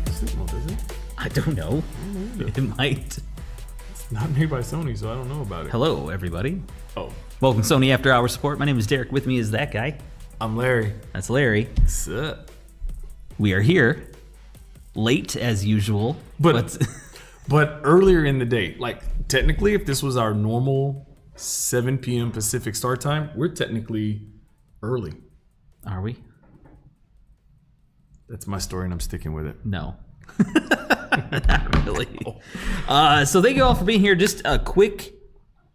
like a signal, does it? I don't know. It might. It's not made by Sony, so I don't know about it. Hello, everybody. Oh. Welcome to Sony After Hours Support. My name is Derek. With me is that guy. I'm Larry. That's Larry. What's up? We are here, late as usual. But earlier in the day, like technically if this was our normal 7 p.m. Pacific start time, we're technically early. Are we? That's my story and I'm sticking with it. No. Not really. So thank you all for being here. Just a quick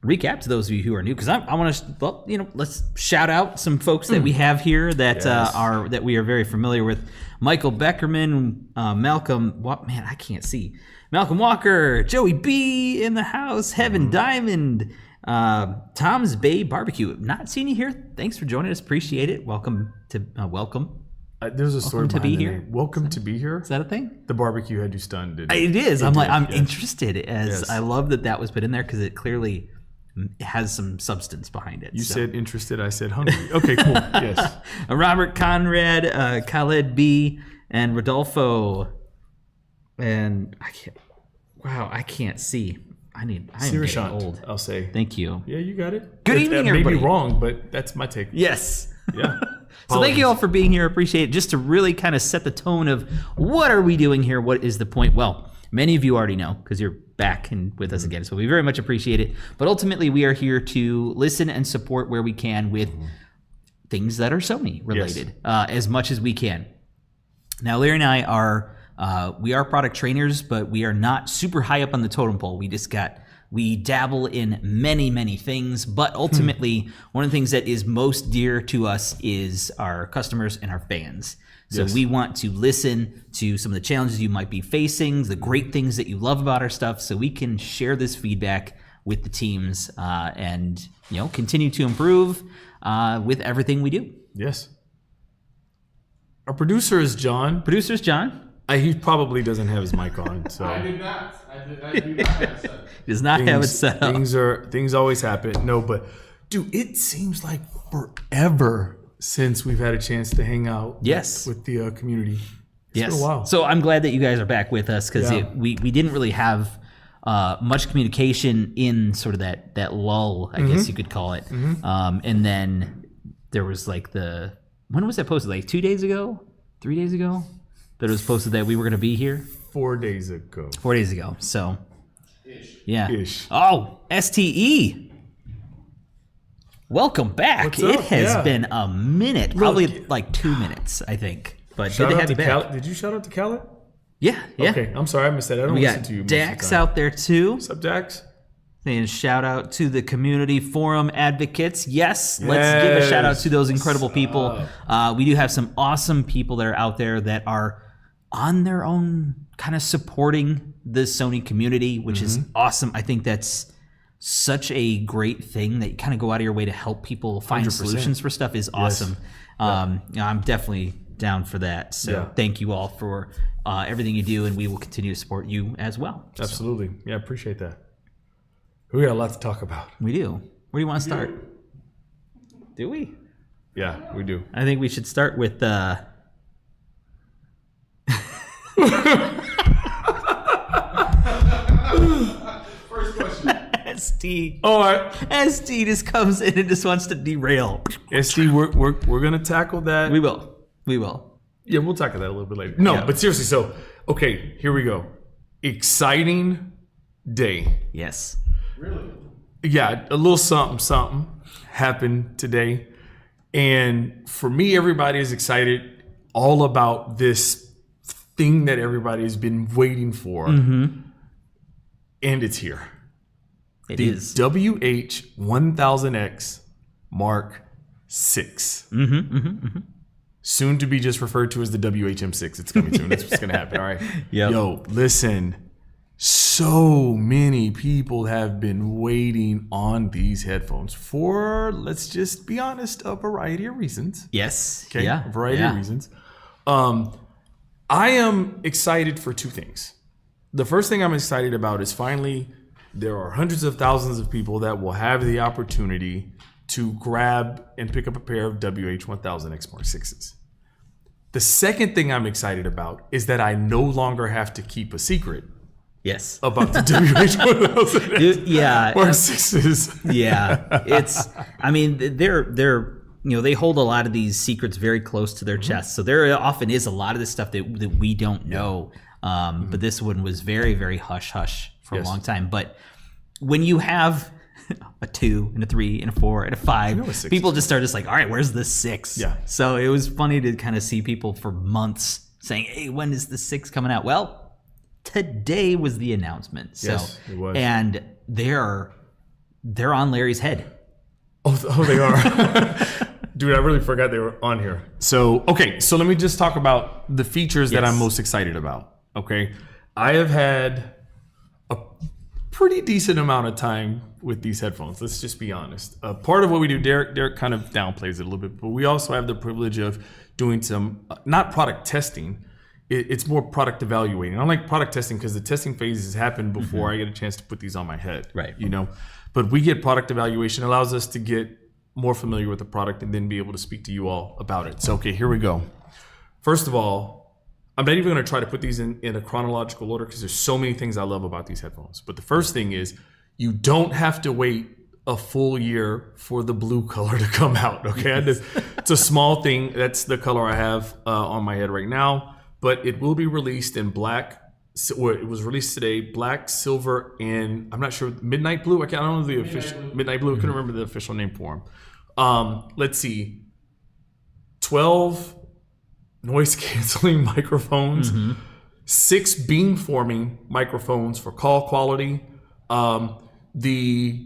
recap to those of you who are new, because I want to, let's shout out some folks that we have here that that we are very familiar with. Michael Beckerman, Malcolm, I can't see. Malcolm Walker, Joey B in the house, Heaven Diamond, Tom's Bay Barbecue. Not seeing you here. Thanks for joining us. Appreciate it. Welcome to There's a story to be here. Welcome to be here. Is that a thing? The barbecue had you stunned, didn't it? It is. I'm yes. interested. I love that was put in there because it clearly has some substance behind it. You said interested, I said hungry. Okay, cool. Yes. Robert Conrad, Khaled B, and Rodolfo, and I can't see. I'm getting old. I'll say. Thank you. Yeah, you got it. Good evening, everybody. May be wrong, but that's my take. Yes. Yeah. So thank you all for being here. Appreciate it. Just to really kind of set the tone of what are we doing here? What is the point? Well, many of you already know because you're back and with us again. So we very much appreciate it. But ultimately, we are here to listen and support where we can with things that are Sony related as much as we can. Now, Larry and I are product trainers, but we are not super high up on the totem pole. We dabble in many, many things, but ultimately, one of the things that is most dear to us is our customers and our fans. So we want to listen to some of the challenges you might be facing, the great things that you love about our stuff, so we can share this feedback with the teams and continue to improve with everything we do. Yes. Our producer is John. Producer's John. He probably doesn't have his mic on. So I did not. I do not have it set up. He does not have it set up. Things always happen. No, but dude, it seems like forever since we've had a chance to hang out with the community. It's been a while. So I'm glad that you guys are back with us because we didn't really have much communication in sort of that lull, I guess you could call it. And then there was when was that posted? Like 2 days ago? 3 days ago? That it was posted that we were going to be here? 4 days ago. 4 days ago. So, yeah. Ish. Oh, STE. Welcome back. What's up? It has been a minute, probably like 2 minutes, I think. But good to have you back. Did you shout out to Khaled? Yeah. Okay, I'm sorry I missed that. I don't listen to you. We got Dax out there too. What's up, Dax? Saying shout out to the community forum advocates. Yes, let's give a shout out to those incredible people. We do have some awesome people that are out there that are on their own kind of supporting the Sony community, which is awesome. I think that's such a great thing that you kind of go out of your way to help people find 100%. Solutions for stuff is awesome. I'm definitely down for that. So thank you all for everything you do, and we will continue to support you as well. Absolutely. Yeah, appreciate that. We got a lot to talk about. We do. Where do you want to start? Do we? Yeah, we do. I think we should start with First question. ST. All right. ST just comes in and just wants to derail. ST, we're gonna tackle that. We will. Yeah, we'll tackle that a little bit later. No, but seriously, so okay, here we go. Exciting day. Yes. Really? Yeah, a little something happened today. And for me, everybody is excited all about this thing that everybody has been waiting for. And it's here. It is. WH-1000X Mark 6. Soon to be just referred to as the WH-M6. It's coming soon. That's what's going to happen. All right. Yep. Yo, listen. So many people have been waiting on these headphones for, let's just be honest, a variety of reasons. Yes. Okay. Yeah. A variety of reasons. I am excited for two things. The first thing I'm excited about is finally there are hundreds of thousands of people that will have the opportunity to grab and pick up a pair of WH-1000X Mark 6s. The second thing I'm excited about is that I no longer have to keep a secret Yes. about the WH-1000 Yeah. or 6s. Yeah. It's, I mean, they're, they hold a lot of these secrets very close to their chest. So there often is a lot of this stuff that we don't know. But this one was very, very hush hush for a long time. But when you have a 2 and a 3 and a 4 and a 5, people just start all right, where's the 6? Yeah. So it was funny to kind of see people for months saying, hey, when is the 6 coming out? Well, today was the announcement. So, Yes, it was. And they're on Larry's head. Oh, they are. Dude, I really forgot they were on here. So let me just talk about the features that I'm most excited about. Okay. I have had a pretty decent amount of time with these headphones. Let's just be honest. Part of what we do, Derek kind of downplays it a little bit, but we also have the privilege of doing some, not product testing, it's more product evaluating. I like product testing because the testing phases happen before I get a chance to put these on my head. Right. But we get product evaluation. It allows us to get more familiar with the product and then be able to speak to you all about it. So, okay, here we go. First of all, I'm not even going to try to put these in a chronological order because there's so many things I love about these headphones. But the first thing is you don't have to wait a full year for the blue color to come out. Okay, it's a small thing. That's the color I have on my head right now. But it will be released in black. Or it was released today, black, silver, and I'm not sure, midnight blue. I don't know the official midnight blue. I couldn't remember the official name for them. Let's see, 12 noise canceling microphones, 6 beamforming microphones for call quality. The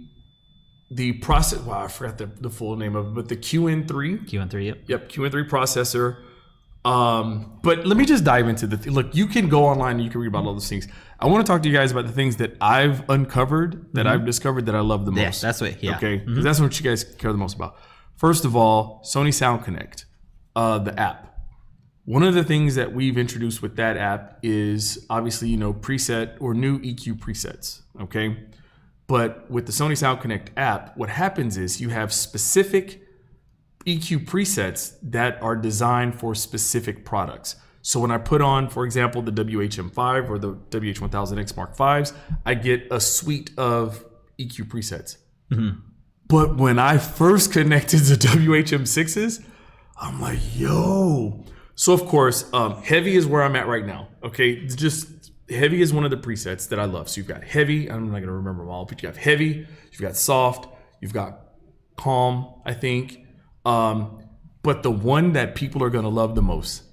process. Wow, I forgot the full name of it, but the QN3. QN3, Yep, QN3 processor. But let me just dive into look, you can go online and you can read about all those things. I want to talk to you guys about the things that I've uncovered, that I've discovered that I love the most. Yes, that's what, yeah. Okay, because that's what you guys care the most about. First of all, Sony Sound Connect, the app. One of the things that we've introduced with that app is obviously, preset or new EQ presets, okay? But with the Sony Sound Connect app, what happens is you have specific EQ presets that are designed for specific products. So when I put on, for example, the WH-M5 or the WH-1000X Mark Vs, I get a suite of EQ presets. But when I first connected to WH-M6s, I'm like, yo. So of course, heavy is where I'm at right now. Okay, just heavy is one of the presets that I love. So you've got heavy. I'm not gonna remember them all, but you have heavy. You've got soft. You've got calm, I think. But the one that people are gonna love the most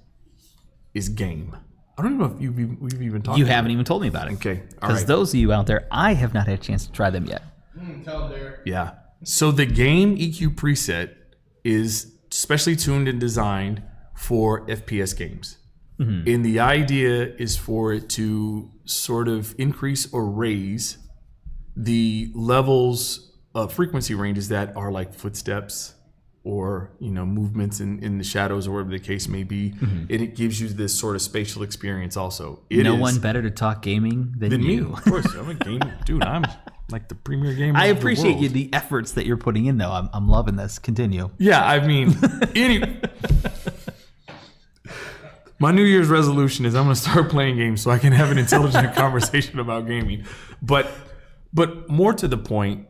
is game. I don't even know if we've even talked. You about haven't even told me about it. Okay, all Because right. those of you out there, I have not had a chance to try them yet. Tell them there. Yeah. So the game EQ preset is specially tuned and designed for FPS games. And the idea is for it to sort of increase or raise the levels of frequency ranges that are like footsteps or movements in the shadows or whatever the case may be. And it gives you this sort of spatial experience also. No one better to talk gaming than me. you. Of course, I'm a gamer. Dude, I'm like the premier gamer. I of the appreciate world. you, the efforts that you're putting in, though. I'm loving this. Continue. Yeah, I mean, my New Year's resolution is I'm going to start playing games so I can have an intelligent conversation about gaming. But more to the point,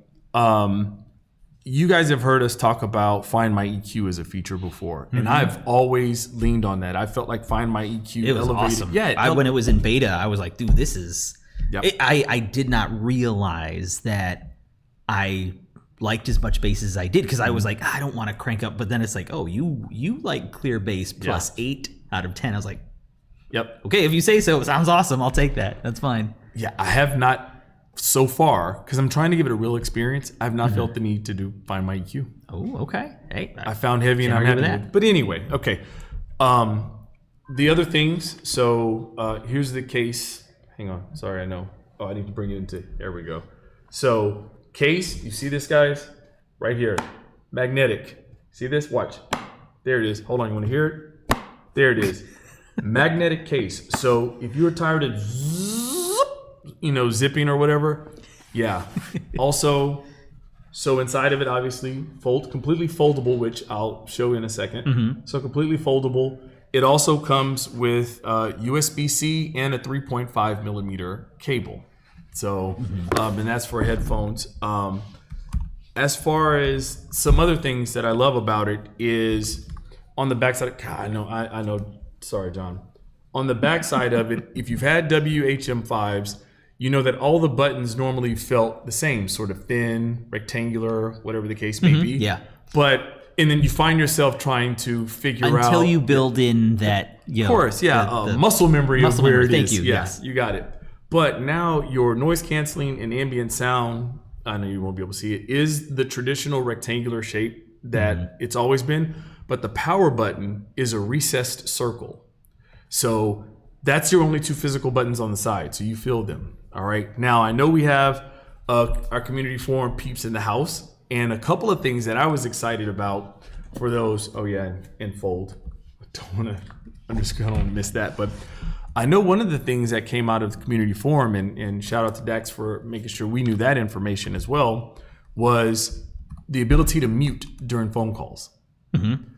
you guys have heard us talk about Find My EQ as a feature before, and I've always leaned on that. I felt like Find My EQ It was elevated. awesome. Yeah, When it was in beta, I was like, dude, this is... Yep. I did not realize that I liked as much bass as I did because I was like, I don't want to crank up. But then it's like, oh, you like clear bass plus 8 out of 10. I was like, Yep. okay, if you say so, it sounds awesome. I'll take that. That's fine. Yeah, I have not so far, because I'm trying to give it a real experience. I've not felt the need to Find My EQ. Oh, okay. Hey, I found heavy and I'm argue happy with with that. it. But anyway, okay. The other things, so here's the case. Hang on, sorry, I know. Oh, I need to bring it into, there we go. So case, you see this, guys? Right here, magnetic. See this? Watch. There it is. Hold on, you wanna hear it? There it is. Magnetic case. So if you're tired of zipping or whatever, yeah. Also, so inside of it, obviously, completely foldable, which I'll show you in a second. So completely foldable. It also comes with USB-C and a 3.5 millimeter cable. So, and that's for headphones. As far as some other things that I love about it is on the backside. God, I know. Sorry, John. On the backside of it, if you've had WH-1000s, you know that all the buttons normally felt the same, sort of thin, rectangular, whatever the case may be. Yeah. And then you find yourself trying to figure out until you build in that. Of course, yeah, the muscle memory of where it is. Thank you. Yes, you got it. But now your noise canceling and ambient sound, I know you won't be able to see it, is the traditional rectangular shape that it's always been. But the power button is a recessed circle. So that's your only two physical buttons on the side. So you feel them. All right. Now, I know we have our community forum peeps in the house. And a couple of things that I was excited about for those. Oh, yeah. And fold. I'm just going to miss that. But I know one of the things that came out of the community forum, and shout out to Dax for making sure we knew that information as well, was the ability to mute during phone calls.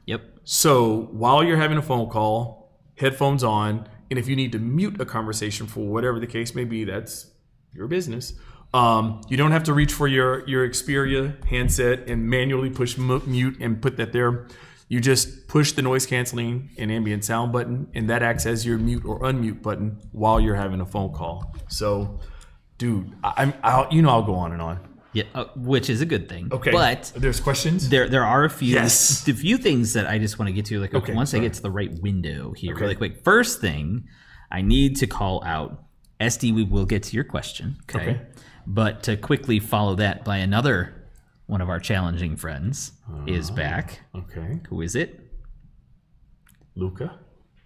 Yep. So while you're having a phone call, headphones on, and if you need to mute a conversation for whatever the case may be, that's your business. You don't have to reach for your Xperia handset and manually push mute and put that there. You just push the noise canceling and ambient sound button, and that acts as your mute or unmute button while you're having a phone call. So, dude, I'll go on and on. Yeah, which is a good thing. Okay, but there's questions. There are a few Yes. a few things that I just want to get to. Like Okay, once I get to the right window here, really quick. First thing, I need to call out SD. We will get to your question. Okay. But to quickly follow that by another one of our challenging friends is back. Okay. Who is it? Luca.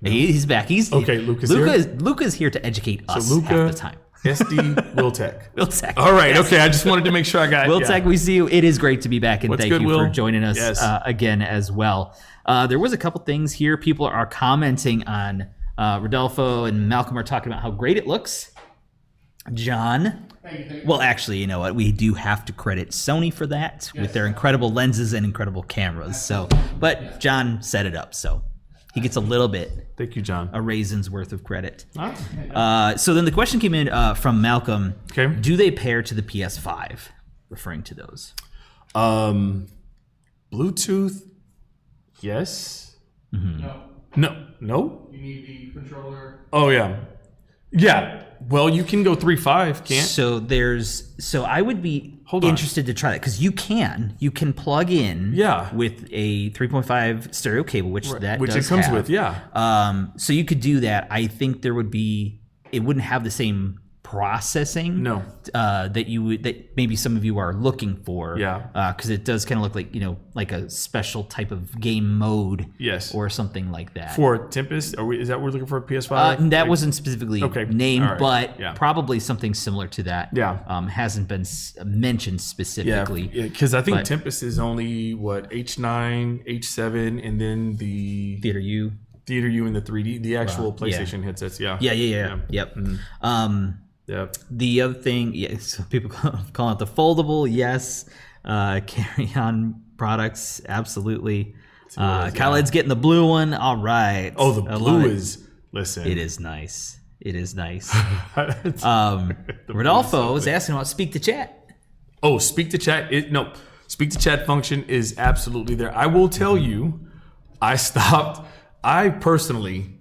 He's back. Luca's here to educate us Luca, half the time. SD Wiltech. Wiltech. All right. Okay. I just wanted to make sure I got it. Wiltech, we see you. It is great to be back, and What's thank good, you Will? for joining us again as well. There was a couple things here. People are commenting on Rodolfo and Malcolm are talking about how great it looks. John. Well, actually, you know what? We do have to credit Sony for that with their incredible lenses and incredible cameras. So, but John set it up, so he gets a little bit. Thank you, John. A raisin's worth of credit. Ah. So then the question came in from Malcolm. Okay. Do they pair to the PS5? Referring to those. Bluetooth, yes. No. No. You need the controller. Oh yeah. Yeah. Well, you can go 3.5, can't? So I would be interested to try that because you can plug in with a 3.5 stereo cable, which it comes with, yeah. So you could do that. I think it wouldn't have the same processing that maybe some of you are looking for, because it does kind of look like like a special type of game mode, or something like that. For Tempest, is that what we're looking for a PS5? That wasn't specifically named, right. but probably something similar to that. Hasn't been mentioned specifically. Yeah, because I think Tempest is only H9, H7, and then the Theater U and the 3D, the actual PlayStation headsets. Yep. Yep. The other thing, so people call it the foldable. Yes. Carry on products. Absolutely. Khaled's getting the blue one. All right. Oh, the blue is, listen. It is nice. Rodolfo was asking about speak to chat. Oh, speak to chat. Speak to chat function is absolutely there. I will tell you, I personally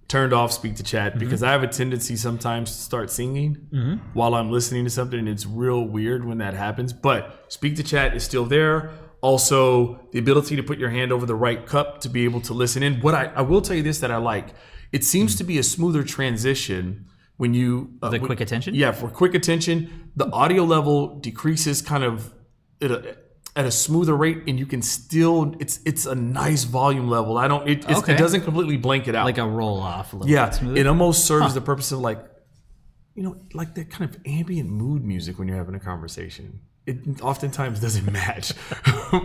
turned off speak to chat because I have a tendency sometimes to start singing while I'm listening to something, and it's real weird when that happens. But speak to chat is still there. Also, the ability to put your hand over the right cup to be able to listen in. What I will tell you this that I like, it seems to be a smoother transition when you quick attention. Yeah, for quick attention, the audio level decreases kind of at a smoother rate, and you can still it's a nice volume level. It doesn't completely blank it out, like a roll off a little bit smoother. It almost serves the purpose of like that kind of ambient mood music when you're having a conversation. It oftentimes doesn't match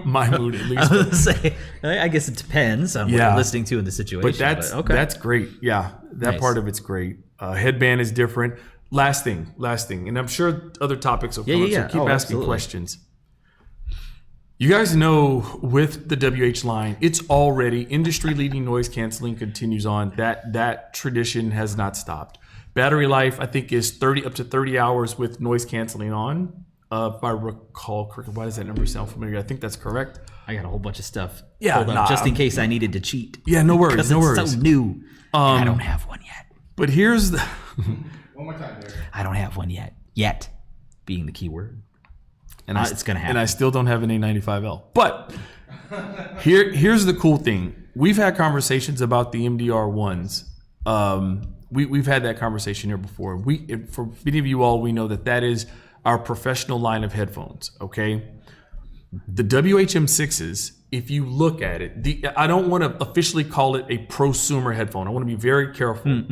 my mood, at least. I was gonna say, I guess it depends on what you're listening to in the situation. But that's great. Yeah, that part of it's great. Headband is different. Last thing, and I'm sure other topics will come up, so keep asking questions. You guys know with the WH line, it's already industry-leading noise canceling continues on. That tradition has not stopped. Battery life, I think, is up to 30 hours with noise canceling on. If I recall correctly, why does that number sound familiar? I think that's correct. I got a whole bunch of stuff. Yeah, just in case I needed to cheat. Yeah, no worries, no worries. It's so new. I don't have one yet. But here's the One more time, Derek. I don't have one yet. Yet being the key word. and It's gonna happen. And I still don't have an A95L. But here's the cool thing. We've had conversations about the MDR1s. We've had that conversation here before. For many of you all, we know that is our professional line of headphones, okay? The WH-M6s, if you look at it, I don't want to officially call it a prosumer headphone. I want to be very careful.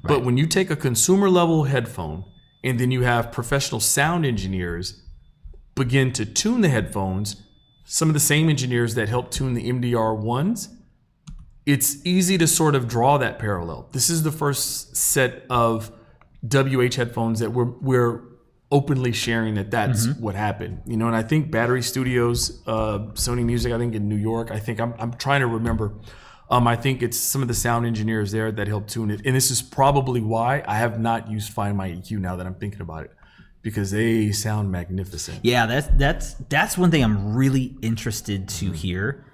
But when you take a consumer level headphone and then you have professional sound engineers begin to tune the headphones, some of the same engineers that help tune the MDR1s, it's easy to sort of draw that parallel. This is the first set of WH headphones that we're openly sharing that's what happened. You know, and I think Battery Studios, Sony Music, I think in New York, I think I'm trying to remember. I think it's some of the sound engineers there that helped tune it. And this is probably why I have not used Find My EQ now that I'm thinking about it, because they sound magnificent. Yeah, that's one thing I'm really interested to hear.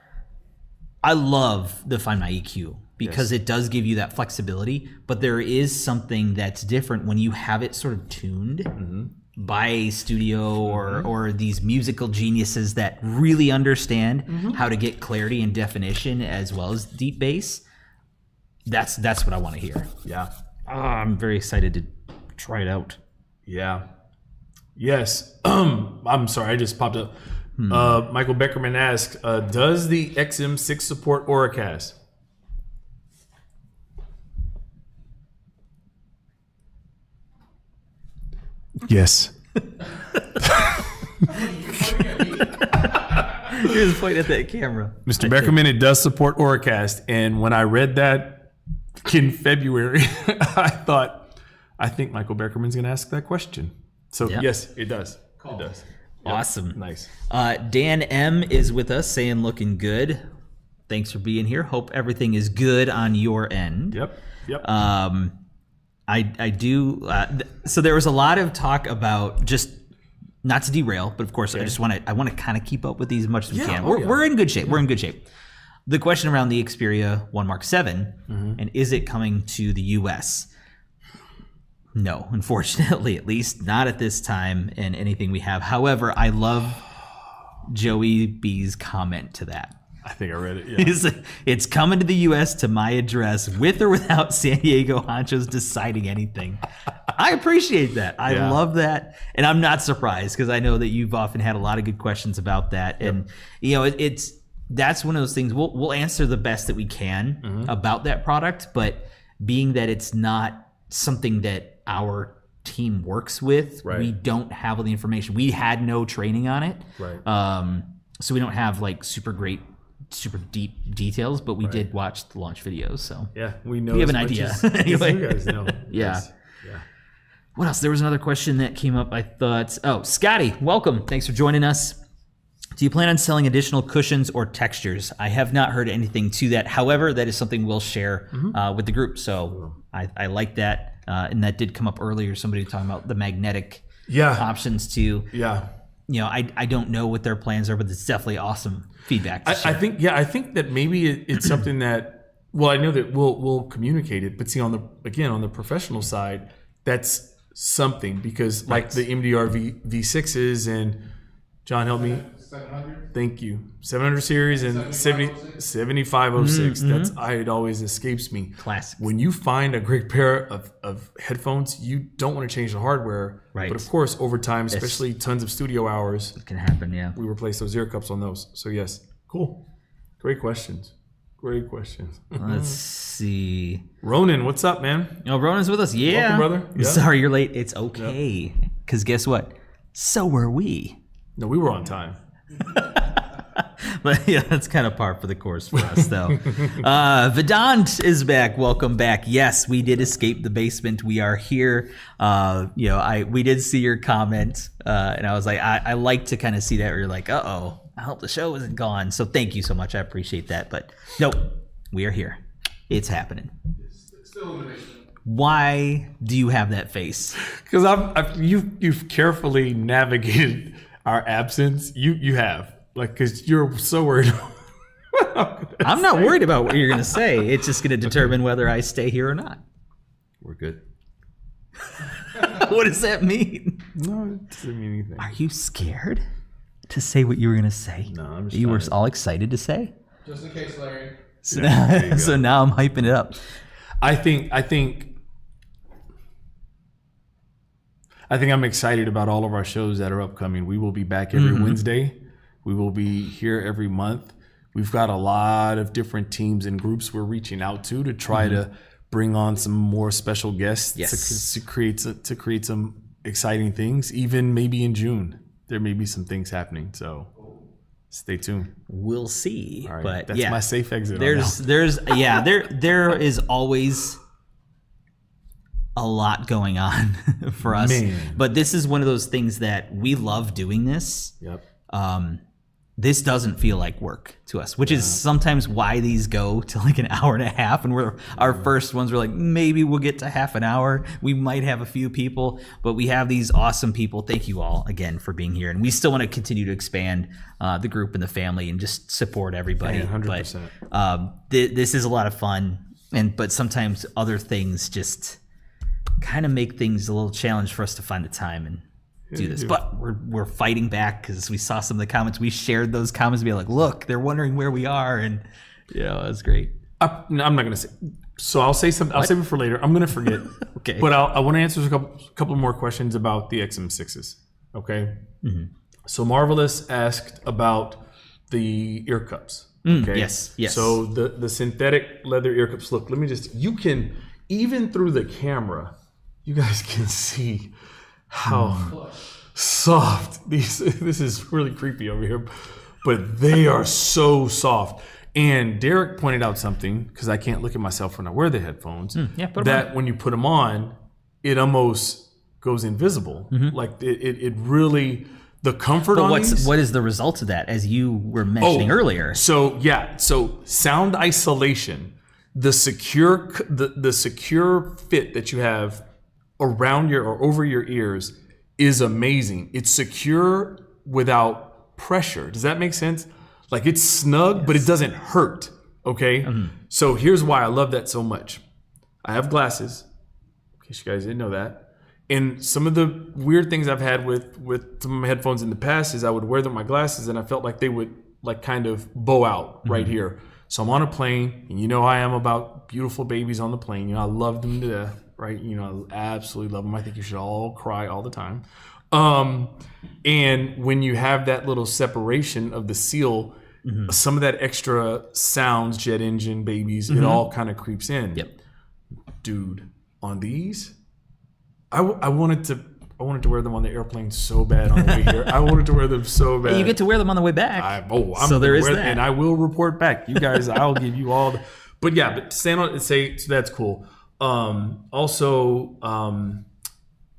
I love the Find My EQ because it does give you that flexibility, but there is something that's different when you have it sort of tuned by a studio or these musical geniuses that really understand how to get clarity and definition as well as deep bass. That's what I want to hear. Yeah. I'm very excited to try it out. Yeah. Yes. I'm sorry, I just popped up. Michael Beckerman asks, does the XM6 support OraCast? Yes. Here's point at that camera. Mr. Beckerman, it does support OraCast. And when I read that in February, I think Michael Beckerman's going to ask that question. So yes, it does. It does. Yep. Awesome. Nice. Dan M is with us saying looking good. Thanks for being here. Hope everything is good on your end. Yep. I do. So there was a lot of talk about, just not to derail, but of course I want to kind of keep up with these as much as we can. We're in good shape. We're in good shape. The question around the Xperia 1 Mark 7 and is it coming to the US? No, unfortunately, at least not at this time in anything we have. However, I love Joey B's comment to that. I think I read it. Yeah. It's coming to the U.S. to my address with or without San Diego Honchos deciding anything. I appreciate that. I love that. And I'm not surprised because I know that you've often had a lot of good questions about that. Yep. And, you know, that's one of those things we'll answer the best that we can about that product. But being that it's not something that our team works with, we don't have all the information. We had no training on it. Right. So we don't have like super deep details, but we did watch the launch videos, so yeah, we know. We have an idea. Anyway. You guys know. Yeah. What else? There was another question that came up. I thought, Scotty, welcome. Thanks for joining us. Do you plan on selling additional cushions or textures? I have not heard anything to that. However, that is something we'll share with the group. So I like that, and that did come up earlier. Somebody talking about the magnetic options too. Yeah. You know, I don't know what their plans are, but it's definitely awesome feedback. I think that maybe it's something that, well, I know that we'll communicate it, but see on the professional side, that's something because like the MDR V6s and John help me. 700. Thank you. 700 series and 7506. That's it always escapes me. Classic. When you find a great pair of headphones, you don't want to change the hardware. Right. But of course, over time, especially tons of studio hours, it can happen. Yeah. We replace those ear cups on those. So yes, cool. Great questions. Let's see. Ronan, what's up, man? Oh, Ronan's with us. Yeah. Welcome, brother. Yeah. Sorry you're late. It's okay. Because guess what? So were we. No, we were on time. But yeah, that's kind of par for the course for us, though. Vedant is back. Welcome back. Yes, we did escape the basement. We are here. We did see your comment, and I was like, I like to kind of see that where you're like, I hope the show isn't gone. So thank you so much. I appreciate that. But nope, we are here. It's happening. It's still in the basement. Why do you have that face? Because you've carefully navigated our absence. You have, like, because you're so worried. I'm not worried about what you're going to say. It's just going to determine whether I stay here or not. We're good. What does that mean? No, it doesn't mean anything. Are you scared to say what you were going to say? No, I'm just you were trying to- all excited to say? Just in case, Larry. So, There you go. so now I'm hyping it up. I think I'm excited about all of our shows that are upcoming. We will be back every Wednesday. We will be here every month. We've got a lot of different teams and groups we're reaching out to try to bring on some more special guests Yes. to create some exciting things. Even maybe in June, there may be some things happening. So stay tuned. We'll see. All right, But that's yeah, my safe exit. there is always a lot going on for us. Man. But this is one of those things that we love doing this. Yep. This doesn't feel like work to us, which is sometimes why these go to like an hour and a half. And our first ones were like, maybe we'll get to half an hour. We might have a few people, but we have these awesome people. Thank you all again for being here. And we still want to continue to expand the group and the family and just support everybody. Yeah, 100%. But this is a lot of fun. But sometimes other things just kind of make things a little challenge for us to find the time and do this. But we're fighting back because we saw some of the comments. We shared those comments and be like, look, they're wondering where we are. And, that's great. I'm not going to say. So I'll say something. I'll save it for later. I'm going to forget. Okay. But I want to answer a couple more questions about the XM6s. Okay. So Marvelous asked about the ear cups. Okay. yes. So the synthetic leather ear cups. Look, let me just. You can, even through the camera, you guys can see how soft these. This is really creepy over here, but they are so soft. And Derek pointed out something, because I can't look at myself when I wear the headphones. Yeah, put 'em that when you put them on, it almost goes invisible. Like it really, the comfort But on these. what is the result of that, as you were mentioning earlier? So sound isolation, the secure fit that you have around your or over your ears is amazing. It's secure without pressure. Does that make sense? Like, it's snug, but it doesn't hurt. Okay. So here's why I love that so much. I have glasses, in case you guys didn't know that. And some of the weird things I've had with some of my headphones in the past is I would wear them my glasses and I felt like they would like kind of bow out right here. So I'm on a plane, and I am about beautiful babies on the plane. I love them to death, right? I absolutely love them. I think you should all cry all the time. And when you have that little separation of the seal, some of that extra sounds, jet engine, babies, it all kind of creeps in. Yep. Dude, on these, I wanted to wear them on the airplane so bad on the way here. I wanted to wear them so bad. You get to wear them on the way back. I'm there is wear, that. and I will report back. You guys, I'll give you all the. But yeah, but stand on it and say, so that's cool. Also,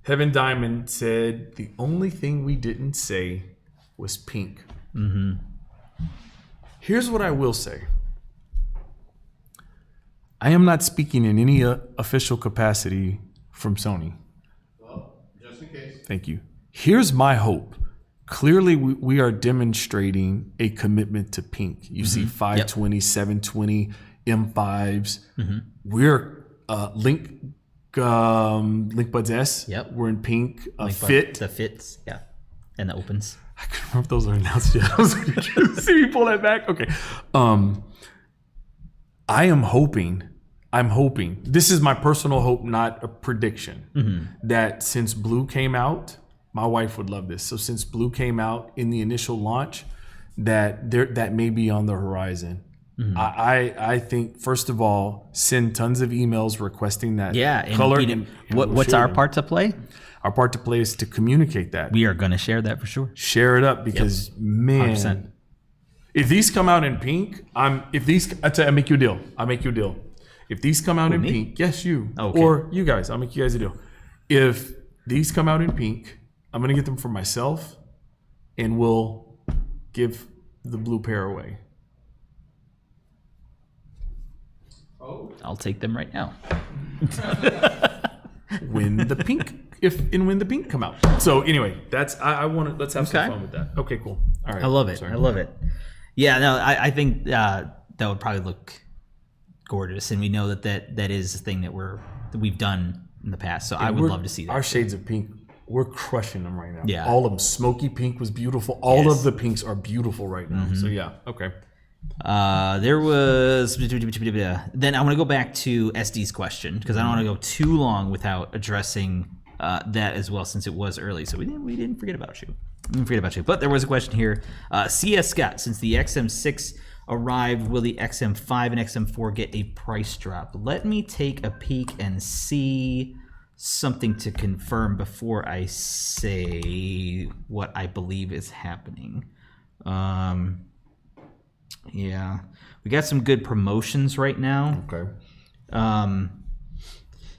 Heaven Diamond said the only thing we didn't say was pink. Here's what I will say. I am not speaking in any official capacity from Sony. Well, just in case. Thank you. Here's my hope. Clearly, we are demonstrating a commitment to pink. You see 520, 720, M5s. We're Link Buds S. Yep. We're in pink. Like, Fit. the fits, yeah, and the opens. I couldn't remember if those are announced yet. I was like, did you see me pull that back? Okay. I'm hoping, this is my personal hope, not a prediction, that since Blue came out, my wife would love this. So since Blue came out in the initial launch, that may be on the horizon. I think, first of all, send tons of emails requesting that color. And what's our part to play? Our part to play is to communicate that. We are going to share that for sure. Share it up because, man, 100%. If these come out in pink, I make you a deal. I'll make you a deal. If these come out in me? pink, yes, you. Okay. Or you guys, I'll make you guys a deal. If these come out in pink, I'm going to get them for myself, and we'll give the blue pair away. Oh. I'll take them right now. When the pink come out. So anyway, that's I want to let's have some fun with that. Okay, cool. All right. I love it. Sorry. I love it. Yeah, no, I think that would probably look gorgeous, and we know that is a thing that we've done in the past. So I would love to see that. Our shades of pink, we're crushing them right now. Yeah. All of them. Smoky pink was beautiful. All of the pinks are beautiful right now. So yeah, okay. There was then I want to go back to SD's question because I don't want to go too long without addressing that as well, since it was early. So we didn't forget about you. But there was a question here. CS Scott, since the XM6 arrived, will the XM5 and XM4 get a price drop? Let me take a peek and see something to confirm before I say what I believe is happening. Yeah, we got some good promotions right now. Okay.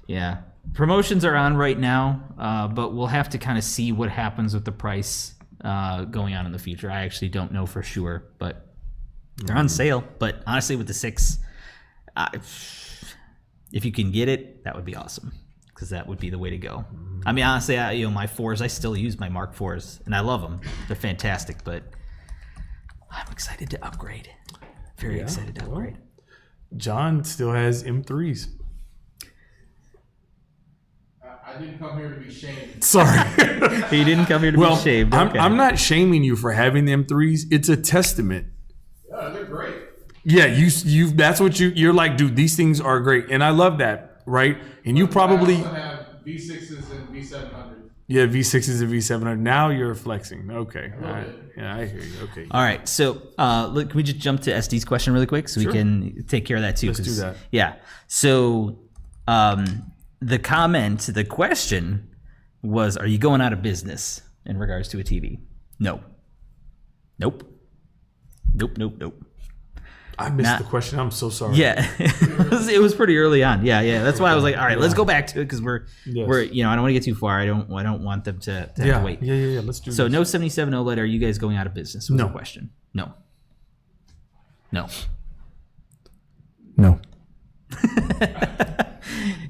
Yeah, promotions are on right now, but we'll have to kind of see what happens with the price going on in the future. I actually don't know for sure, but they're on sale. But honestly, with the 6, if you can get it, that would be awesome, because that would be the way to go. I mean, honestly, my 4s, I still use my Mark 4s, and I love them. They're fantastic, but I'm excited to upgrade. Very excited to upgrade. John still has M3s. I didn't come here to be shamed. Sorry. He didn't come here to be shaved. Okay. I'm not shaming you for having the M3s. It's a testament. Yeah, they're great. Yeah, you that's what you're like, dude, these things are great. And I love that, right? And you probably I also have V6s and V700s. Yeah, V6s and V700. Now you're flexing. Okay. All right. Yeah, I hear you. Okay. All right. So, look, can we just jump to SD's question really quick so we can take care of that too? Let's do that. Yeah. So, the question was, are you going out of business in regards to a TV? No. Nope. I missed the question. I'm so sorry. Yeah, it was pretty early on. Yeah. That's why I was like, all right, let's go back to it because we're I don't want to get too far. I don't want them to have to wait. Yeah. Let's do So this. no 77 OLED. Are you guys going out of business? Was No. the question. No.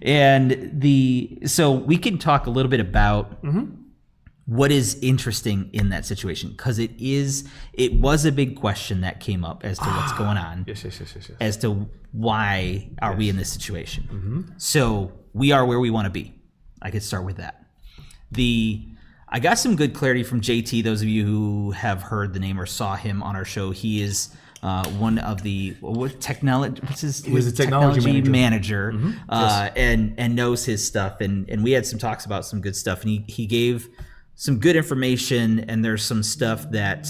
And so we can talk a little bit about what is interesting in that situation, because it was a big question that came up as to what's going on. Yes. As to why are we in this situation. So we are where we want to be. I could start with that. I got some good clarity from JT. Those of you who have heard the name or saw him on our show, he is one of the technology manager, and knows his stuff. And we had some talks about some good stuff, and he gave some good information. And there's some stuff that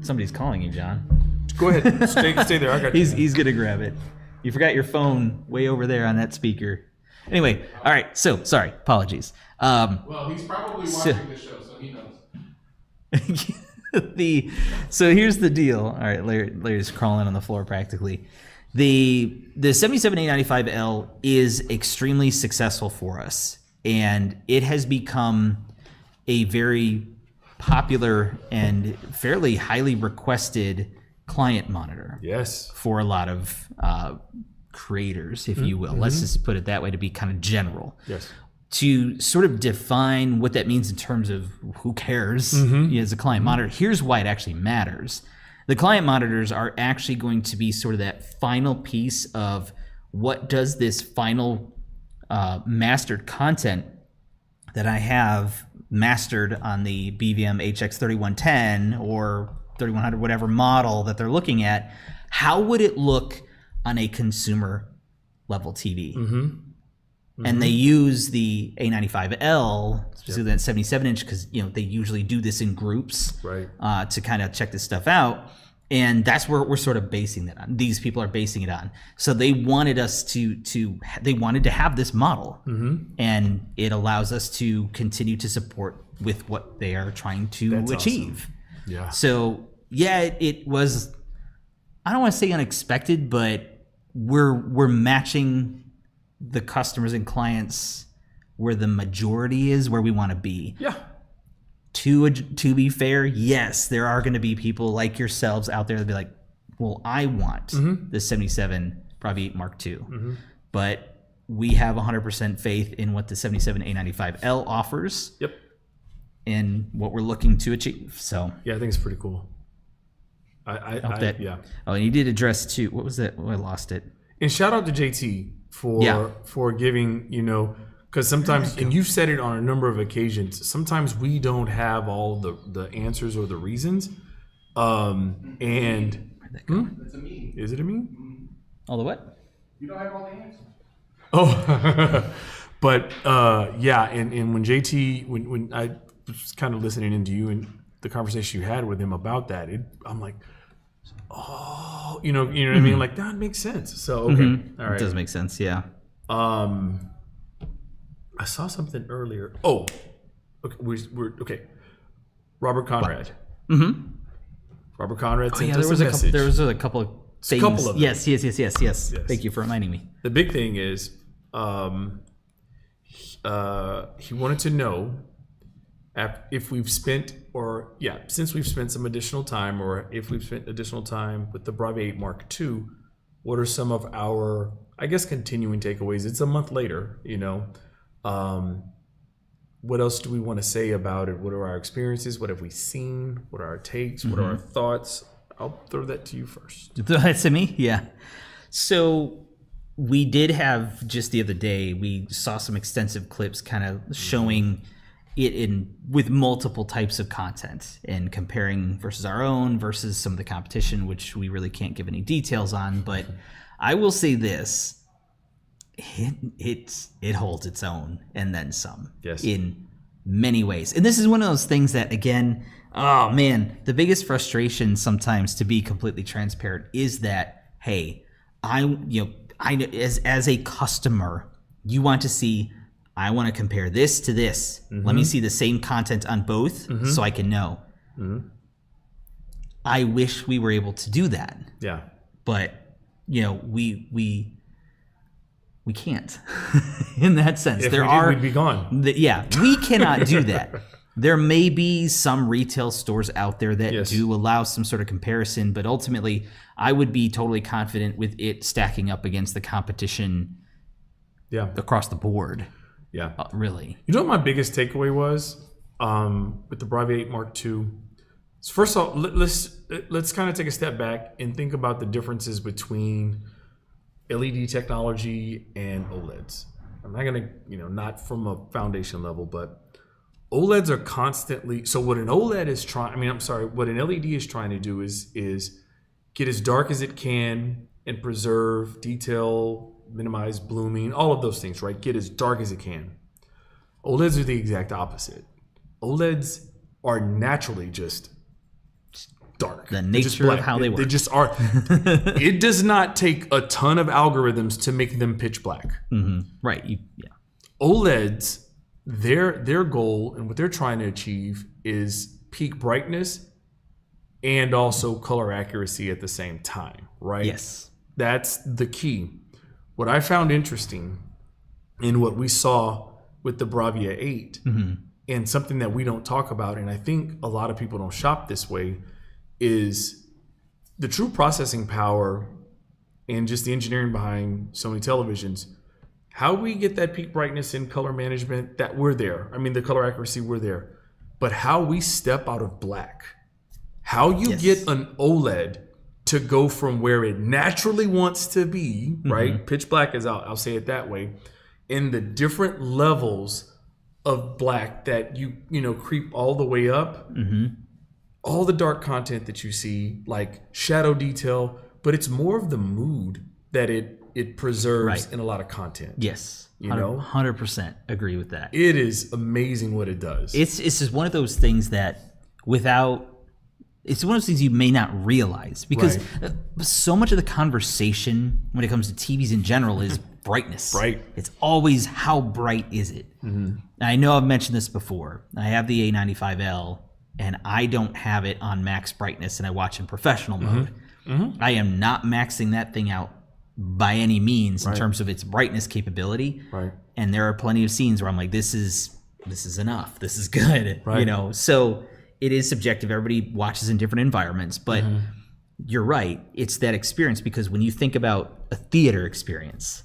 somebody's calling you, John. Go ahead. Stay there. I got you. He's gonna grab it. You forgot your phone way over there on that speaker. Anyway, all right. So sorry. Apologies. Well, he's probably watching the show, so he knows. So here's the deal. All right, Larry's crawling on the floor practically. The 77A95L is extremely successful for us, and it has become a very popular and fairly highly requested client monitor. Yes. For a lot of creators, if you will. Let's just put it that way to be kind of general. Yes. To sort of define what that means in terms of who cares as a client monitor, here's why it actually matters. The client monitors are actually going to be sort of that final piece of what does this final mastered content that I have mastered on the BVM HX3110 or 3100, whatever model that they're looking at, how would it look on a consumer level TV? And they use the A95L, specifically that 77-inch, because they usually do this in groups, right? To kind of check this stuff out, and that's where we're sort of basing that on. These people are basing it on. So they wanted us they wanted to have this model, and it allows us to continue to support with what they are trying to achieve. Awesome. Yeah. So it was. I don't want to say unexpected, but we're matching the customers and clients where the majority is, where we want to be. Yeah. To be fair, yes, there are going to be people like yourselves out there that be like, well, I want the 77 Bravia 8 Mark II, but we have 100% faith in what the 77 A95L offers. Yep. And what we're looking to achieve. So yeah, I think it's pretty cool. Yeah. Oh, and you did address too. What was that? Oh, I lost it. And shout out to JT for giving, because sometimes, and you've said it on a number of occasions, sometimes we don't have all the answers or the reasons. And It's a me. is it a me? All the what? You don't have all the answers. Oh, but yeah, and when JT, when I was kind of listening into you and the conversation you had with him about that, I'm like, oh, you know what I mean? Like that makes sense. So okay, all right, It does make sense. Yeah. I saw something earlier. Oh, okay, we're okay. Robert Conrad. Robert Conrad sent us a message. There was a couple of things. Couple of them. Yes. Thank you for reminding me. The big thing is, he wanted to know if we've spent, since we've spent some additional time, or if we've spent additional time with the Bravia 8 Mark II, what are some of our, I guess, continuing takeaways? It's a month later, what else do we want to say about it? What are our experiences? What have we seen? What are our takes? What are our thoughts? I'll throw that to you first. That's to me? Yeah. So we did have, just the other day, we saw some extensive clips kind of showing it with multiple types of content and comparing versus our own versus some of the competition, which we really can't give any details on. But I will say this. It holds its own and then some. Yes. In many ways. And this is one of those things that, again, oh man, the biggest frustration sometimes, to be completely transparent, is that, hey, as a customer, you want to see, I want to compare this to this. Let me see the same content on both so I can know. I wish we were able to do that. Yeah. But, we can't in that sense. If we'd be gone. We cannot do that. There may be some retail stores out there that do allow some sort of comparison, but ultimately I would be totally confident with it stacking up against the competition across the board. Yeah. Really. You know what my biggest takeaway was with the Bravia 8 Mark II? So first of all, let's kind of take a step back and think about the differences between LED technology and OLEDs. I'm not gonna, not from a foundation level, but OLEDs are constantly, so what an OLED is what an LED is trying to do is get as dark as it can and preserve detail, minimize blooming, all of those things, right? Get as dark as it can. OLEDs are the exact opposite. OLEDs are naturally just dark. The nature of how they work. They just are. It does not take a ton of algorithms to make them pitch black. Right. OLEDs, their goal and what they're trying to achieve is peak brightness and also color accuracy at the same time, right? Yes. That's the key. What I found interesting in what we saw with the Bravia 8, and something that we don't talk about, and I think a lot of people don't shop this way, is the true processing power and just the engineering behind Sony televisions. How we get that peak brightness and color management, that we're there. I mean, the color accuracy, we're there. But how we step out of black, how you get an OLED to go from where it naturally wants to be, right? Pitch black is out, I'll say it that way. In the different levels of black that you creep all the way up. All the dark content that you see, like shadow detail, but it's more of the mood that it preserves in a lot of content. Yes. 100% agree with that. It is amazing what it does. It's just one of those things that it's one of those things you may not realize, because so much of the conversation when it comes to TVs in general is brightness. Right. It's always, how bright is it? I know I've mentioned this before. I have the A95L, and I don't have it on max brightness, and I watch in professional mode. I am not maxing that thing out by any means in terms of its brightness capability. Right. And there are plenty of scenes where I'm like, this is this is enough. This is good. Right. You know, so it is subjective. Everybody watches in different environments, but you're right. It's that experience, because when you think about a theater experience,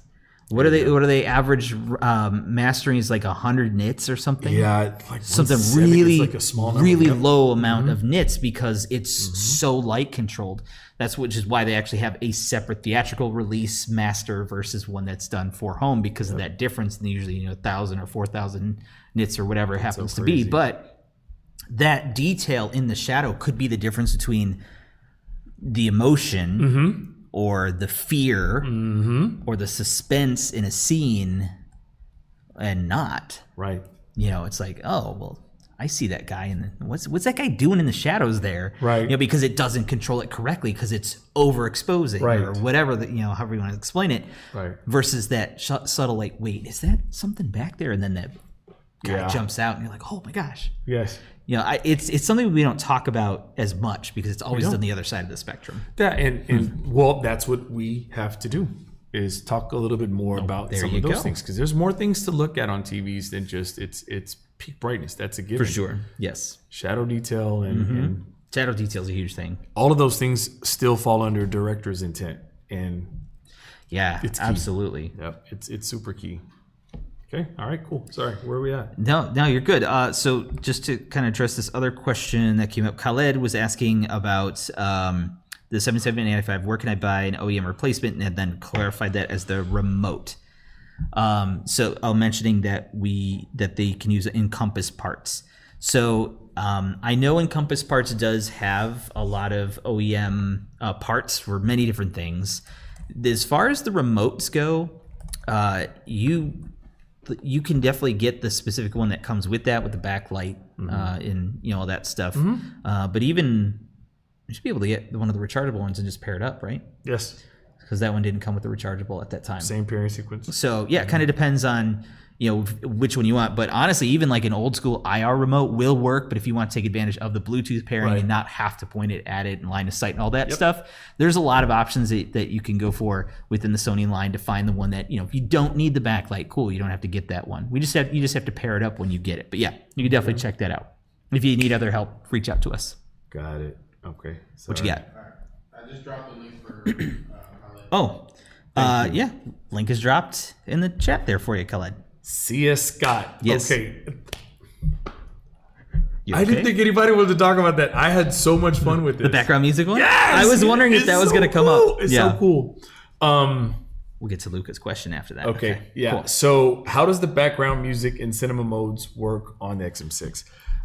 what are they average mastering is like 100 nits or something? Yeah, like something 170, really, it's like a small number. really Yep. low amount of nits, because it's so light controlled. Which is why they actually have a separate theatrical release master versus one that's done for home, because of that difference. And usually, 1,000 or 4,000 nits or whatever it happens to be. But that detail in the shadow could be the difference between the emotion or the fear or the suspense in a scene and not. Right. It's like, oh, well, I see that guy, and what's that guy doing in the shadows there? Right. Because it doesn't control it correctly, because it's overexposing or whatever, however you want to explain it. Right. Versus that subtle, like, wait, is that something back there? And then that guy jumps out, and you're like, oh my gosh. Yes. It's something we don't talk about as much, because it's always on the other side of the spectrum. Yeah, and well, that's what we have to do, is talk a little bit more about some of those things, because there's more things to look at on TVs than just it's peak brightness. That's a given. For sure. Yes. Shadow detail and Shadow detail is a huge thing. all of those things still fall under director's intent, and it's absolutely. Yep, it's super key. Okay, all right, cool. Sorry, where are we at? No, you're good. So just to kind of address this other question that came up, Khaled was asking about the 77 and 85. Where can I buy an OEM replacement? And then clarified that as the remote. So I'm mentioning that they can use Encompass parts. So I know Encompass parts does have a lot of OEM parts for many different things. As far as the remotes go, you can definitely get the specific one that comes with that, with the backlight and all that stuff. But even you should be able to get one of the rechargeable ones and just pair it up, right? Yes. Because that one didn't come with the rechargeable at that time. Same pairing sequence. So yeah, it kind of depends on which one you want. But honestly, even like an old school IR remote will work. But if you want to take advantage of the Bluetooth pairing and not have to point it at it and line of sight and all that stuff, there's a lot of options that you can go for within the Sony line to find the one that if you don't need the backlight, cool, you don't have to get that one. You just have to pair it up when you get it. But yeah, you can definitely check that out. If you need other help, reach out to us. Got it. Okay. What you got? I just dropped a link for yeah, link is dropped in the chat there for you, Khaled. C.S. Scott. Yes. Okay. You I didn't think anybody wanted to talk about that. I had so much fun with this. The background music one? Yes! I was wondering if that was going to come up. It's so cool. We'll get to Luca's question after that. Okay. Yeah. Cool. So how does the background music in cinema modes work on the XM6?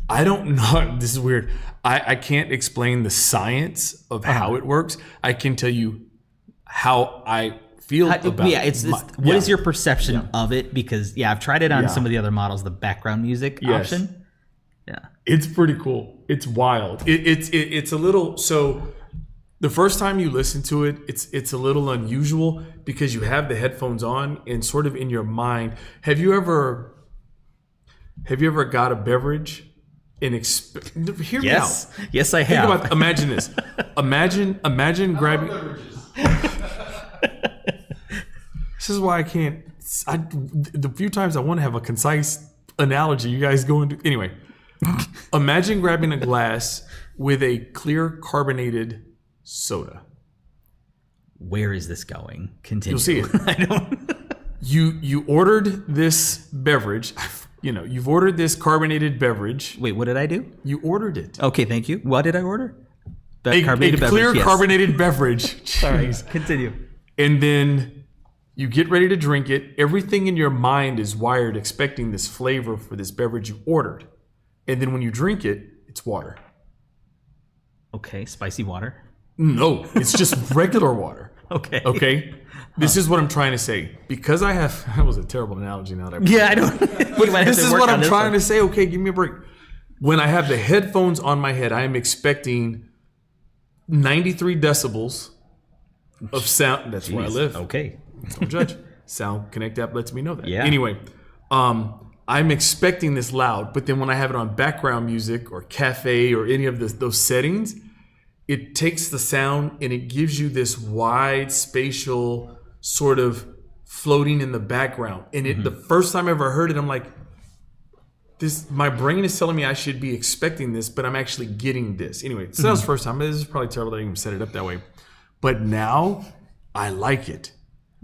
I don't know. This is weird. I can't explain the science of how it works. I can tell you how I feel about it. Yeah, what is your perception of it? Because I've tried it on some of the other models, the background music option. Yeah, it's pretty cool. It's wild. It's a little. So the first time you listen to it, it's a little unusual because you have the headphones on and sort of in your mind. Have you ever got a beverage and hear me out? Yes, I have. Imagine this. Imagine grabbing. This is why I can't. The few times I want to have a concise analogy, you guys go into anyway. Imagine grabbing a glass with a clear carbonated soda. Where is this going? Continue. You'll see it. I don't. You ordered this beverage. You've ordered this carbonated beverage. Wait, what did I do? You ordered it. Okay, thank you. What did I order? A clear carbonated beverage. Sorry, continue. And then you get ready to drink it. Everything in your mind is wired expecting this flavor for this beverage you ordered. And then when you drink it, it's water. Okay, spicy water. No, it's just regular water. Okay. This is what I'm trying to say. Because that was a terrible analogy now that I don't. But this is what I'm trying to say. Okay, give me a break. When I have the headphones on my head, I am expecting 93 decibels of sound. That's where I live. Okay. Don't judge. Sound Connect app lets me know that. Yeah. Anyway, I'm expecting this loud, but then when I have it on background music or cafe or any of those settings, it takes the sound and it gives you this wide spatial sort of floating in the background. And the first time I ever heard it, I'm like, my brain is telling me I should be expecting this, but I'm actually getting this. Anyway, so that was the first time. This is probably terrible that I even set it up that way. But now I like it.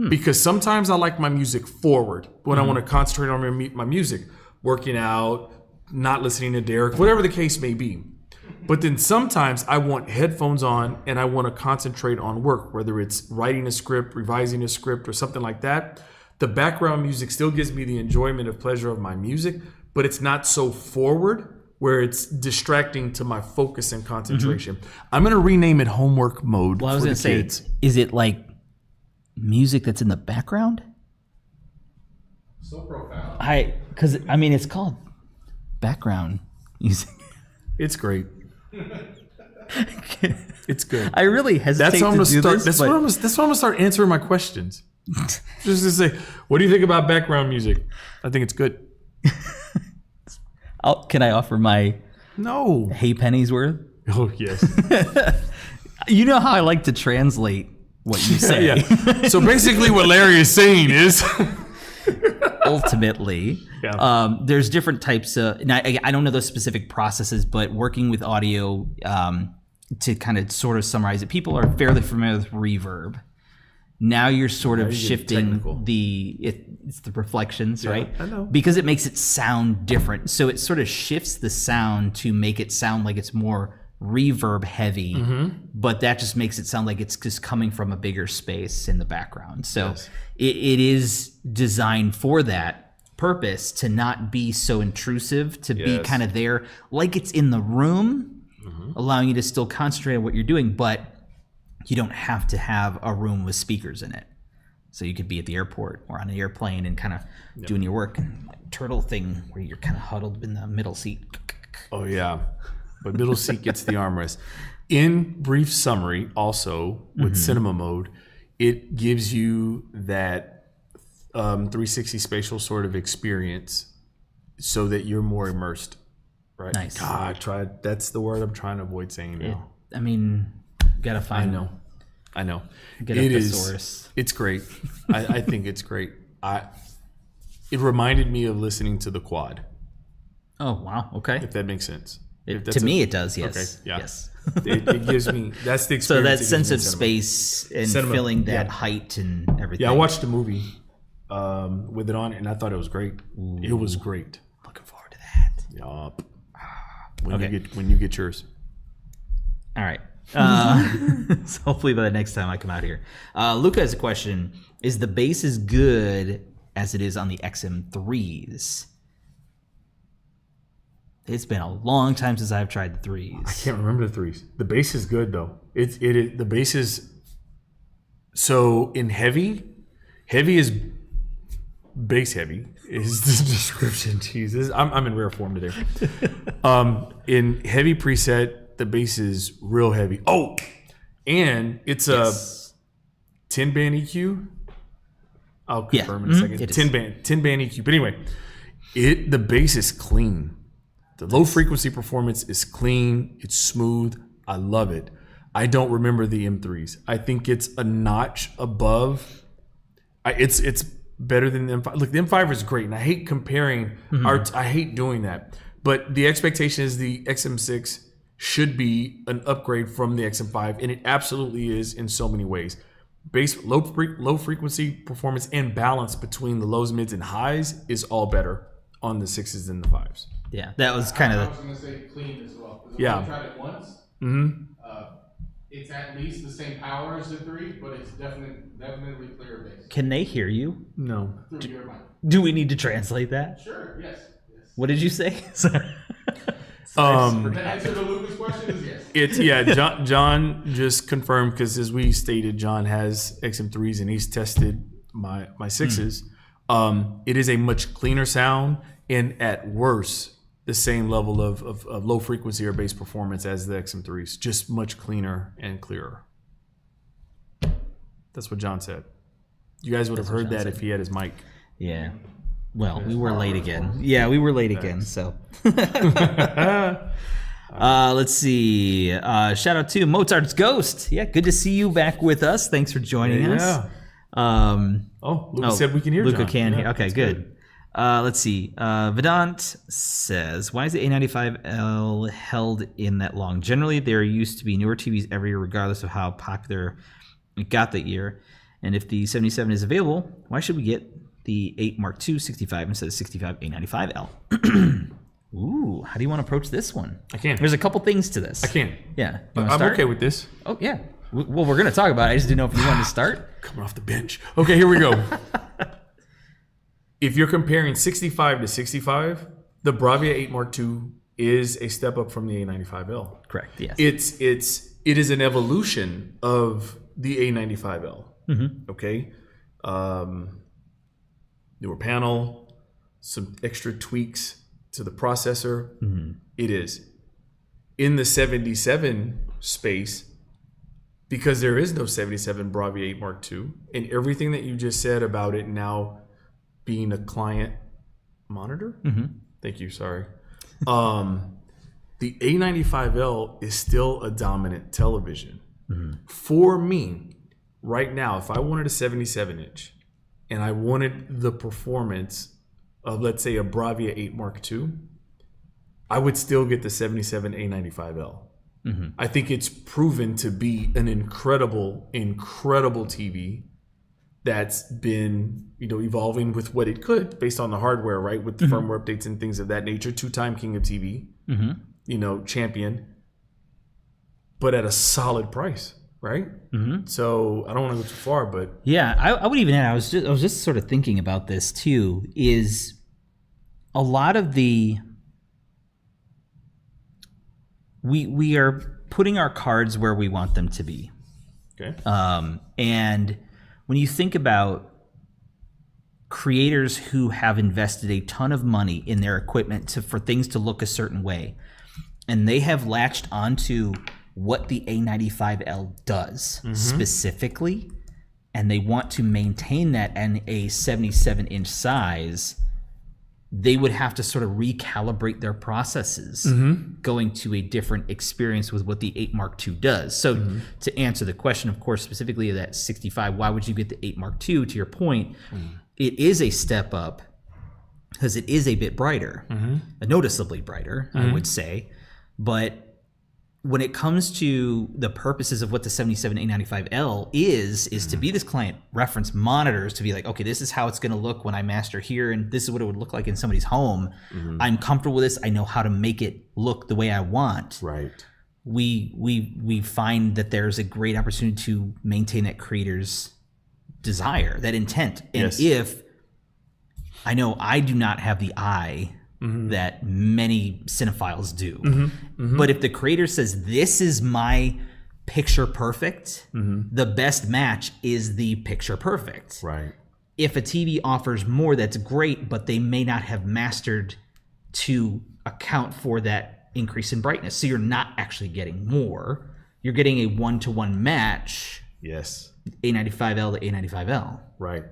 Because sometimes I like my music forward when I want to concentrate on my music, working out, not listening to Derek, whatever the case may be. But then sometimes I want headphones on and I want to concentrate on work, whether it's writing a script, revising a script, or something like that. The background music still gives me the enjoyment of pleasure of my music, but it's not so forward where it's distracting to my focus and concentration. I'm going to rename it homework mode. Well, I was going to say, is it like music that's in the background? So profound. Because it's called background music. It's great. It's good. I really hesitate That's how I'm to gonna do start. this. That's why I'm gonna start answering my questions. Just to say, what do you think about background music? I think it's good. Can I offer my No. hey pennies worth? Oh yes. You know how I like to translate what you say. Yeah. So basically, what Larry is saying is, Ultimately, there's different types of. Now, I don't know those specific processes, but working with audio, to kind of sort of summarize it, people are fairly familiar with reverb. Now you're sort of shifting it's the reflections, right? I know. Because it makes it sound different. So it sort of shifts the sound to make it sound like it's more reverb heavy, but that just makes it sound like it's just coming from a bigger space in the background. So it is designed for that purpose, to not be so intrusive, to be kind of there like it's in the room, allowing you to still concentrate on what you're doing, but you don't have to have a room with speakers in it. So you could be at the airport or on an airplane and kind of doing your work, and turtle thing where you're kind of huddled in the middle seat. oh yeah, but middle seat gets the armrest. In brief summary, also with cinema mode, it gives you that 360 spatial sort of experience, so that you're more immersed. Right? Nice. God, that's the word I'm trying to avoid saying now. Gotta find. I know. Get a thesaurus. It's great. I think it's great. It reminded me of listening to the quad. Oh wow. Okay. If that makes sense. To me, it does. Yes. Okay. Yeah. Yes. It gives me, that's the experience. So that it sense of gives me in space and Cinema, filling that height and everything. Yeah, I watched a movie with it on, and I thought it was great. Ooh. It was great. Looking forward to that. Yup. When you get yours. All right. So hopefully by the next time I come out here. Luca has a question. Is the bass as good as it is on the XM3s? It's been a long time since I've tried the 3s. I can't remember the 3s. The bass is good though. The bass is, so in heavy is bass heavy is the description. Jesus, I'm in rare form today. In heavy preset, the bass is real heavy. Oh, and it's a 10-band EQ. I'll confirm in a second. 10-band EQ. But anyway, the bass is clean. The low frequency performance is clean. It's smooth. I love it. I don't remember the M3s. I think it's a notch above. It's better than the M5. Look, the M5 is great, and I hate comparing. I hate doing that. But the expectation is the XM6 should be an upgrade from the XM5, and it absolutely is in so many ways. Low frequency performance and balance between the lows, mids, and highs is all better on the 6s than the 5s. Yeah, that was kind of. I was going to say clean as well. Yeah. I tried it once. It's at least the same power as the 3, but it's definitely clearer bass. Can they hear you? No. Through your mic. Do we need to translate that? Sure. Yes. What did you say? The answer to Luca's question is yes. John just confirmed, because as we stated, John has XM3s and he's tested my 6s. It is a much cleaner sound, and at worst, the same level of low frequency or bass performance as the XM3s, just much cleaner and clearer. That's what John said. You guys would have heard that if he had his mic. Yeah. Well, we were late again. Yeah, we were late again. So, let's see. Shout out to Mozart's Ghost. Yeah, good to see you back with us. Thanks for joining us. Luca said we can hear. Luca John. can hear. Yeah, Okay, good. Let's see. Vedant says, why is the A95L held in that long? Generally, there used to be newer TVs every year, regardless of how popular it got that year. And if the 77 is available, why should we get the 8 Mark II 65 instead of 65 A95L? Ooh, how do you want to approach this one? I can. There's a couple things to this. I can. Yeah. I'm okay with this. Oh, yeah. Well, we're going to talk about it. I just didn't know if you wanted to start. Coming off the bench. Okay, here we go. If you're comparing 65 to 65, the Bravia 8 Mark II is a step up from the A95L. Correct, yes. It is an evolution of the A95L. Mm-hmm. Okay? Newer panel, some extra tweaks to the processor. Mm-hmm. It is. In the 77 space, because there is no 77 Bravia 8 Mark II, and everything that you just said about it now being a client monitor. Mm-hmm. Thank you. Sorry. The A95L is still a dominant television. Mm-hmm. For me, right now, if I wanted a 77 inch and I wanted the performance of, let's say, a Bravia 8 Mark II, I would still get the 77 A95L. Mm-hmm. I think it's proven to be an incredible, incredible TV that's been, evolving with what it could based on the hardware, right? With the firmware updates and things of that nature. 2-time King of TV, champion, but at a solid price, right? Mm-hmm. So I don't want to go too far, but yeah, I would even add. I was just sort of thinking about this too. Is a lot of the we are putting our cards where we want them to be. Okay. And when you think about creators who have invested a ton of money in their equipment for things to look a certain way, and they have latched onto what the A95L does specifically, and they want to maintain that in a 77-inch size, they would have to sort of recalibrate their processes going to a different experience with what the 8 Mark II does. So to answer the question, of course, specifically of that 65, why would you get the 8 Mark II? To your point, it is a step up because it is a bit brighter, noticeably brighter, I would say. But when it comes to the purposes of what the 77 A95L is to be this client reference monitors, to be like, okay, this is how it's going to look when I master here, and this is what it would look like in somebody's home. I'm comfortable with this. I know how to make it look the way I want. right. We find that there's a great opportunity to maintain that creator's desire, that intent. And Yes. if I know I do not have the eye that many cinephiles do. But if the creator says, this is my picture perfect, the best match is the picture perfect. Right. If a TV offers more, that's great, but they may not have mastered to account for that increase in brightness. So you're not actually getting more. You're getting a one-to-one match, Yes. A95L to A95L. Right.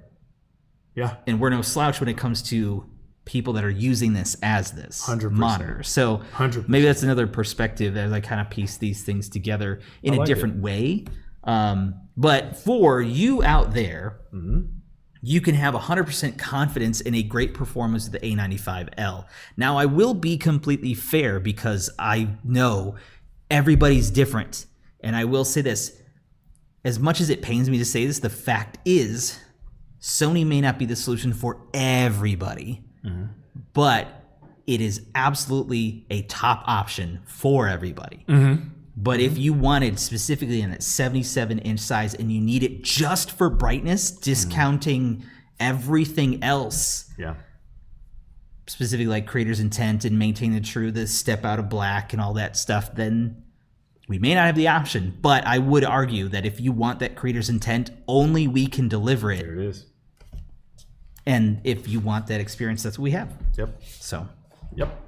Yeah. And we're no slouch when it comes to people that are using this as this 100%. monitor. So 100%. maybe that's another perspective as I kind of piece these things together in a different way. But for you out there, you can have 100% confidence in a great performance of the A95L. Now, I will be completely fair because I know everybody's different. And I will say this, as much as it pains me to say this, the fact is Sony may not be the solution for everybody. But it is absolutely a top option for everybody. But if you wanted specifically in a 77-inch size and you need it just for brightness, discounting everything else, specifically like creator's intent and maintaining the step out of black and all that stuff, then we may not have the option. But I would argue that if you want that creator's intent, only we can deliver it. There it is. And if you want that experience, that's what we have. Yep. So, Yep.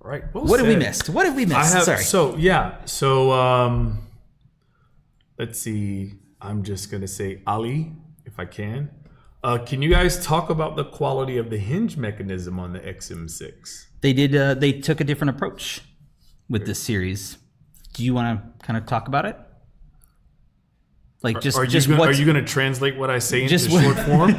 All right. Well what have we said. missed? What have we missed? I have, Sorry. So let's see. I'm just gonna say Ali, if I can. Can you guys talk about the quality of the hinge mechanism on the XM6? They did. They took a different approach with this series. Do you want to kind of talk about it? Like just Are just you what's going to translate what I say into just short form?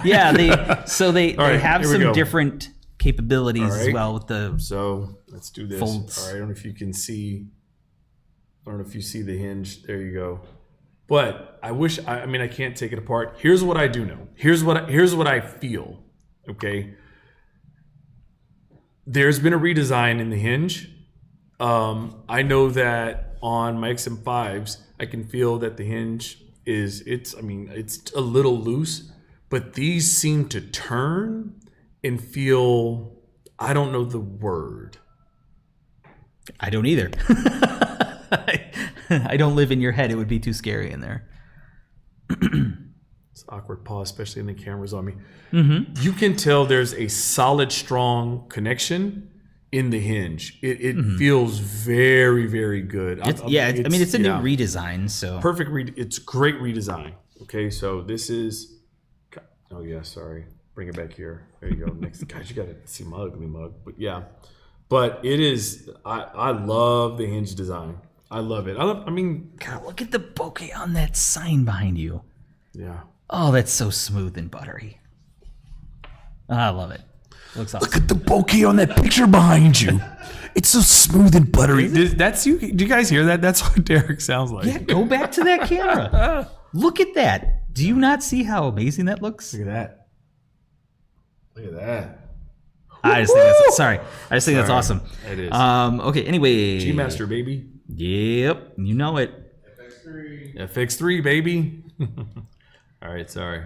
yeah, they have here we some go. different capabilities All right. as well with the So let's do this. folds. All right, I don't know if you can see. I don't know if you see the hinge. There you go. But I wish. I mean, I can't take it apart. Here's what I do know. Here's what I feel. Okay. There's been a redesign in the hinge. I know that on my XM5s, I can feel that the hinge it's a little loose, but these seem to turn and feel, I don't know the word. I don't either. I don't live in your head. It would be too scary in there. It's awkward pause, especially in the cameras on me. Mm-hmm. You can tell there's a solid, strong connection in the hinge. It feels very, very good. It's a new redesign, so Perfect. It's great redesign. Okay, so this is. Oh yeah, sorry. Bring it back here. There you go. Next, guys, you got to see my ugly mug. But yeah, but it is. I love the hinge design. I love it. God, look at the bokeh on that sign behind you. Yeah. Oh, that's so smooth and buttery. I love it. Looks awesome. Look at the bokeh on that picture behind you. It's so smooth and buttery. That's you. Do you guys hear that? That's what Derek sounds like. Yeah, go back to that camera. Look at that. Do you not see how amazing that looks? Look at that. Look at that. I just think that's awesome. It is. Okay, anyway. G Master, baby. Yep, you know it. FX3, baby. All right, sorry.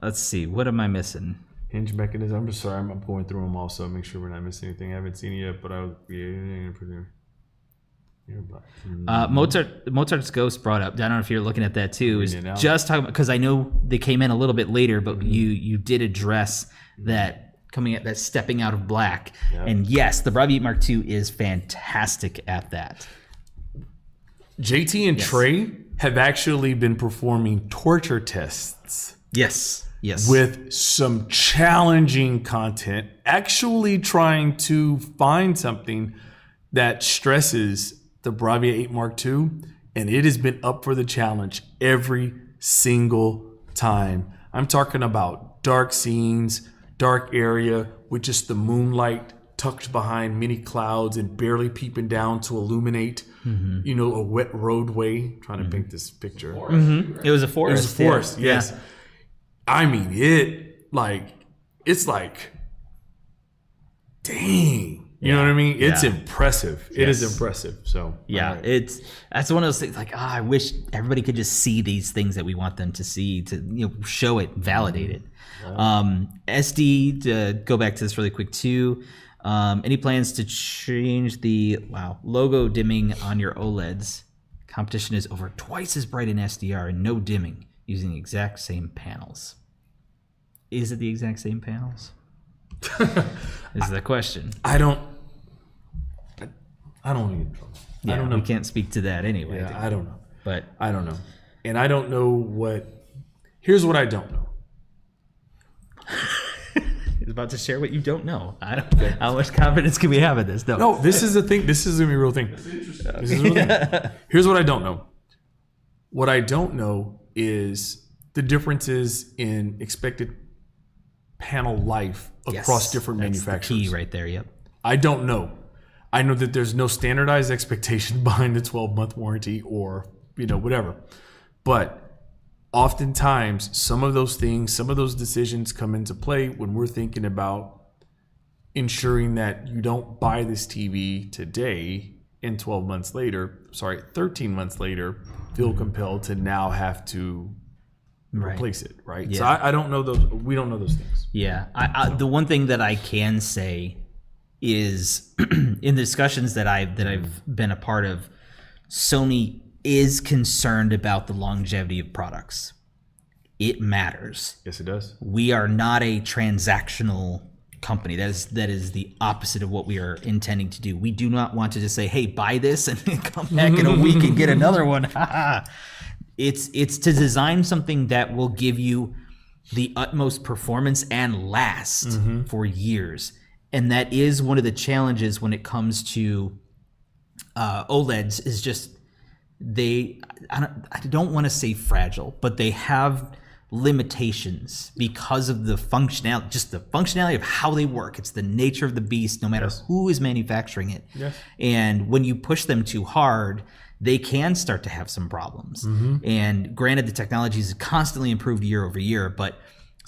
Let's see. What am I missing? Hinge mechanism. I'm just sorry. I'm going through them also. Make sure we're not missing anything. I haven't seen it yet, but I was. Mozart's Ghost brought up. I don't know if you're looking at that too. Is Reading it now. just talking about, because I know they came in a little bit later, but you did address that coming at that stepping out of black. Yep. And yes, the Bravia 8 Mark II is fantastic at that. JT and Trey have actually been performing torture tests. Yes. With some challenging content, actually trying to find something that stresses the Bravia 8 Mark II, and it has been up for the challenge every single time. I'm talking about dark scenes, dark area with just the moonlight tucked behind many clouds and barely peeping down to illuminate, a wet roadway. I'm trying to paint this picture. It was a forest. It was a forest, yes. Yeah. I mean, it's like, dang. You know what I mean? It's impressive. It is impressive. So yeah, that's one of those things. Like, I wish everybody could just see these things that we want them to see, to show it, validate it. SD, to go back to this really quick too. Any plans to change the logo dimming on your OLEDs? Competition is over twice as bright in SDR and no dimming using the exact same panels. Is it the exact same panels? Is the question. I don't want to get in trouble. Yeah, I don't know. We can't speak to that anyway. Yeah, I don't know. But I don't know. And I don't know here's what I don't know. He's about to share what you don't know. I don't. How much confidence can we have in this? No, this is the thing. This is gonna be a real thing. This is a real thing. Here's what I don't know. What I don't know is the differences in expected panel life across different manufacturers. The key right there. Yep. I don't know. I know that there's no standardized expectation behind the 12-month warranty or whatever. But oftentimes, some of those things, some of those decisions come into play when we're thinking about ensuring that you don't buy this TV today and 13 months later, feel compelled to now have to replace it, right? Yeah. So I don't know those. We don't know those things. Yeah. The one thing that I can say is in the discussions that I've been a part of, Sony is concerned about the longevity of products. It matters. Yes, it does. We are not a transactional company. That is the opposite of what we are intending to do. We do not want to just say, hey, buy this and come back in a week and get another one. It's to design something that will give you the utmost performance and last for years. And that is one of the challenges when it comes to OLEDs, is just I don't want to say fragile, but they have limitations because of the functionality, just the functionality of how they work. It's the nature of the beast, no matter who is manufacturing it. Yes. And when you push them too hard, they can start to have some problems. And granted, the technology is constantly improved year over year, but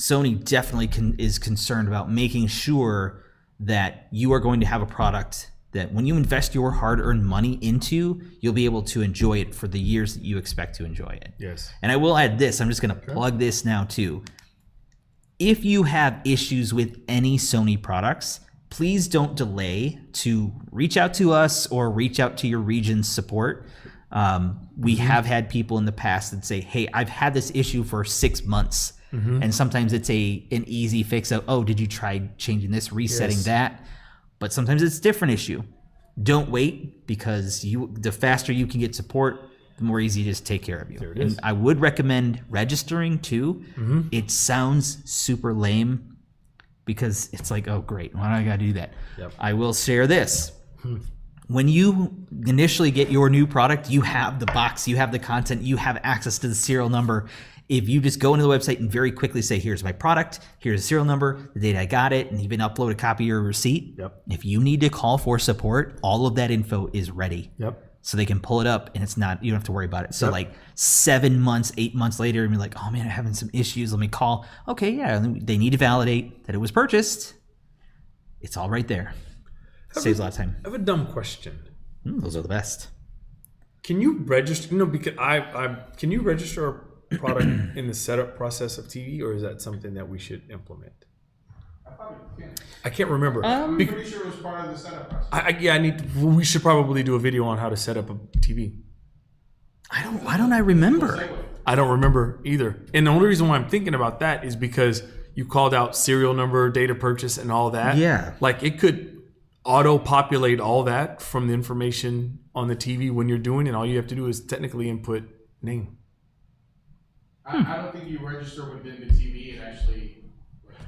Sony definitely is concerned about making sure that you are going to have a product that when you invest your hard-earned money into, you'll be able to enjoy it for the years that you expect to enjoy it. Yes. And I will add this, I'm just going to plug this now too. If you have issues with any Sony products, please don't delay to reach out to us or reach out to your region's support. We have had people in the past that say, hey, I've had this issue for 6 months. And sometimes it's an easy fix of, oh, did you try changing this, resetting that? But sometimes it's a different issue. Don't wait, because the faster you can get support, the more easy it is to take care of you. There it and is. I would recommend registering too. It sounds super lame because it's like, oh great, why do I gotta do that? Yep. I will share this. When you initially get your new product, you have the box, you have the content, you have access to the serial number. If you just go into the website and very quickly say, here's my product, here's the serial number, the date I got it, and even upload a copy of your receipt. Yep. If you need to call for support, all of that info is ready. Yep. So they can pull it up and you don't have to worry about it. So like 7 months, 8 months later, and you're like, oh man, I'm having some issues. Let me call. Okay, yeah, they need to validate that it was purchased. It's all right there. Saves a lot of time. I have a dumb question. Those are the best. Can you register? No, because can you register a product in the setup process of TV, or is that something that we should implement? I thought it can. I can't remember. I'm pretty sure it was part of the setup process. We should probably do a video on how to set up a TV. Why don't I remember? I don't remember either. And the only reason why I'm thinking about that is because you called out serial number, data purchase, and all that. Yeah. Like it could auto-populate all that from the information on the TV when you're doing it. All you have to do is technically input name. I don't think you register within the TV. It actually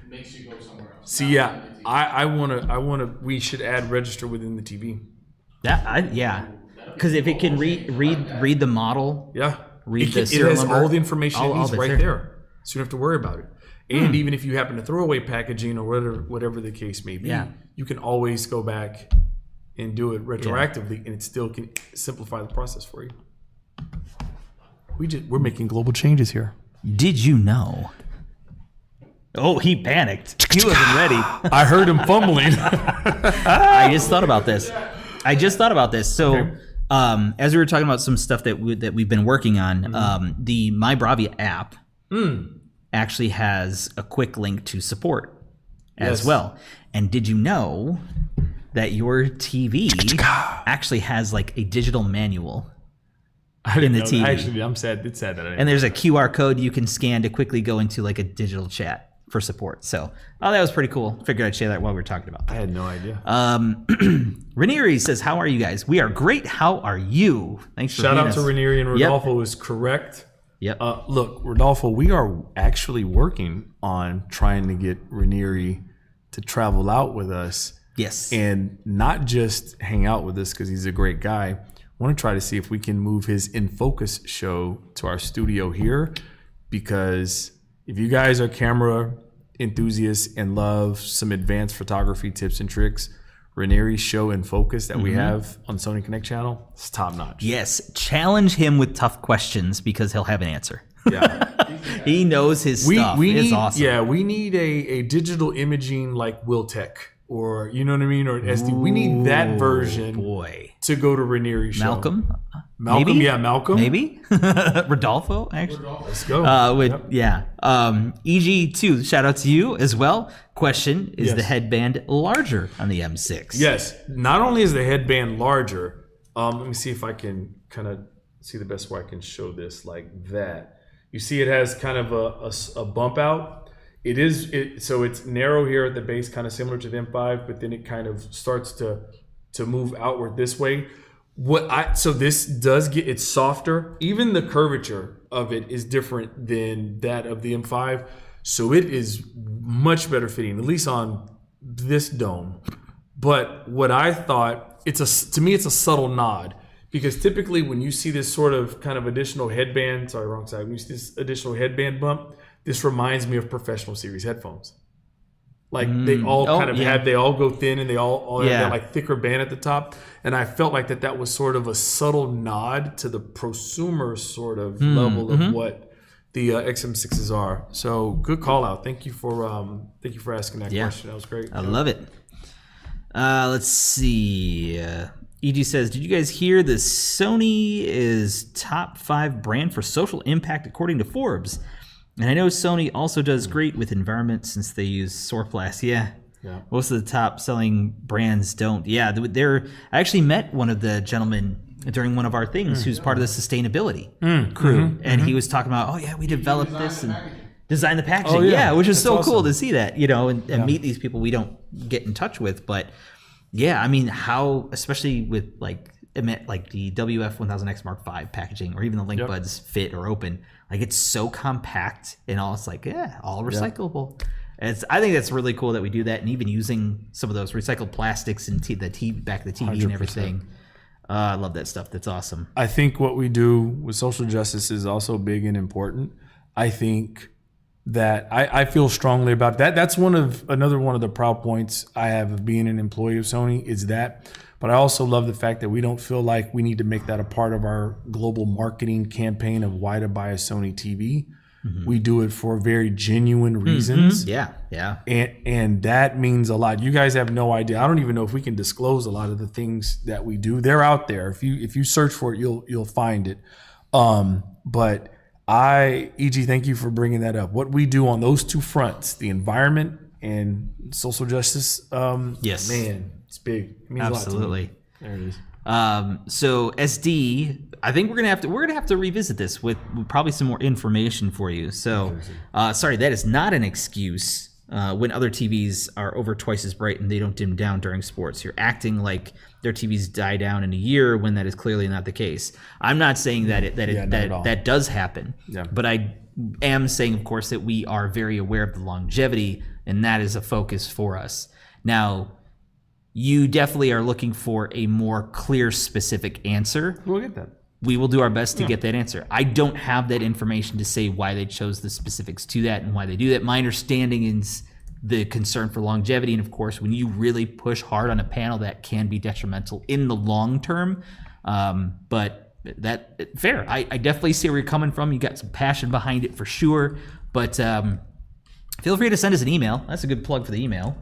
makes you go somewhere else. See, yeah, I wanna. We should add register within the TV. Because if it can read the model, Yeah, read the it serial has number, all the information it needs of it's right there, so you don't have to worry about it. And even if you happen to throw away packaging or whatever the case may be, you can always go back and do it retroactively, and it still can simplify the process for you. We're making global changes here. Did you know? Oh, he panicked. He wasn't ready. I heard him fumbling. I just thought about this. So, as we were talking about some stuff that we've been working on, the My Bravia app actually has a quick link to support as well. And did you know that your TV actually has like a digital manual in the TV? Actually, I'm sad. It's sad that I didn't. And there's a QR code you can scan to quickly go into like a digital chat for support. So, that was pretty cool. Figured I'd share that while we were talking about that. I had no idea. Ranieri says, how are you guys? We are great. How are you? Thanks for Shout being out to us. Ranieri, and Rodolfo is correct. Yep. Look, Rodolfo, we are actually working on trying to get Ranieri to travel out with us. Yes. And not just hang out with us because he's a great guy. I want to try to see if we can move his In Focus show to our studio here, because if you guys are camera enthusiasts and love some advanced photography tips and tricks, Ranieri's show In Focus that we have on Sony Connect channel is top notch. Yes. Challenge him with tough questions because he'll have an answer. Yeah. He knows his stuff. It's awesome. Yeah, we need a digital imaging like Wiltec, or you know what I mean, or SD. We need that version to go to Ranieri's show. Malcolm? Maybe? Yeah, Malcolm. Maybe? Rodolfo, actually. Let's go. EG2, shout out to you as well. Question, is the headband larger on the M6? Yes. Not only is the headband larger, let me see if I can kind of see the best way I can show this like that. You see it has kind of a bump out. So it's narrow here at the base, kind of similar to the M5, but then it kind of starts to move outward this way. So this does it's softer. Even the curvature of it is different than that of the M5. So it is much better fitting, at least on this dome. But what I thought, to me it's a subtle nod, because typically when you see this sort of kind of additional headband, sorry, wrong side, when you see this additional headband bump, this reminds me of professional series headphones. Like they all they all go thin and they all have that like thicker band at the top. And I felt like that was sort of a subtle nod to the prosumer sort of level of what the XM6s are. So good call out. Thank you for asking that question. That was great. I love it. Let's see. EG says, did you guys hear the Sony is top 5 brand for social impact according to Forbes? And I know Sony also does great with environment since they use Sourplast. Yeah. Most of the top selling brands don't. Yeah, I actually met one of the gentlemen during one of our things who's part of the sustainability crew. And he was talking about, we developed this and designed the packaging. Which is so awesome. Cool to see that, and meet these people we don't get in touch with. But I mean, how, especially with like the WH-1000XM6 packaging or even the Link Buds Fit or Open, like it's so compact and all, it's like, all recyclable. I think that's really cool that we do that, and even using some of those recycled plastics and back of the TV 100%. And everything. I love that stuff. That's awesome. I think what we do with social justice is also big and important. I think that I feel strongly about that. That's another one of the proud points I have of being an employee of Sony is that. But I also love the fact that we don't feel like we need to make that a part of our global marketing campaign of why to buy a Sony TV. We do it for very genuine reasons. Yeah. And that means a lot. You guys have no idea. I don't even know if we can disclose a lot of the things that we do. They're out there. If you search for it, you'll find it. But EG, thank you for bringing that up. What we do on those two fronts, the environment and social justice, yes, man, it's big. It means absolutely. A lot to me. There it is. So SD, I think we're gonna have to revisit this with probably some more information for you. So, sorry, that is not an excuse. When other TVs are over twice as bright and they don't dim down during sports, you're acting like their TVs die down in a year when that is clearly not the case. I'm not saying that does happen, but I am saying, of course, that we are very aware of the longevity, and that is a focus for us. Now, you definitely are looking for a more clear, specific answer. We'll get that. We will do our best to get that answer. I don't have that information to say why they chose the specifics to that and why they do that. My understanding is the concern for longevity, and of course, when you really push hard on a panel, that can be detrimental in the long term. But that fair. I definitely see where you're coming from. You got some passion behind it for sure. But feel free to send us an email. That's a good plug for the email.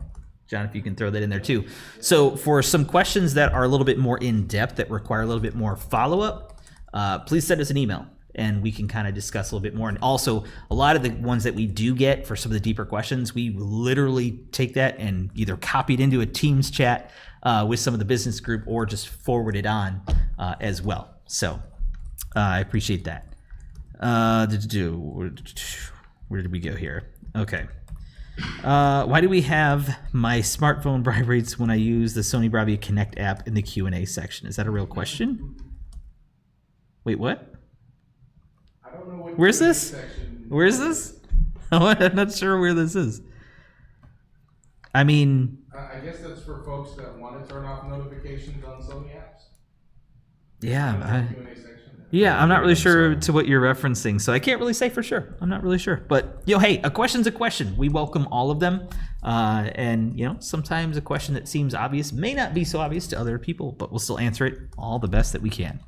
John, if you can throw that in there too. So for some questions that are a little bit more in-depth, that require a little bit more follow-up, please send us an email and we can kind of discuss a little bit more. And also, a lot of the ones that we do get for some of the deeper questions, we literally take that and either copy it into a Teams chat with some of the business group or just forward it on as well. So I appreciate that. Where did we go here? Okay. Why do we have my smartphone vibrates when I use the Sony Bravia Connect app in the Q&A section? Is that a real question? Wait, what? I don't know what. Where's this? Where's this? I'm not sure where this is. I mean, I guess that's for folks that want to turn off notifications on Sony apps. Yeah, I'm not really sure to what you're referencing, so I can't really say for sure. I'm not really sure, but hey, a question's a question. We welcome all of them, and sometimes a question that seems obvious may not be so obvious to other people, but we'll still answer it all the best that we can.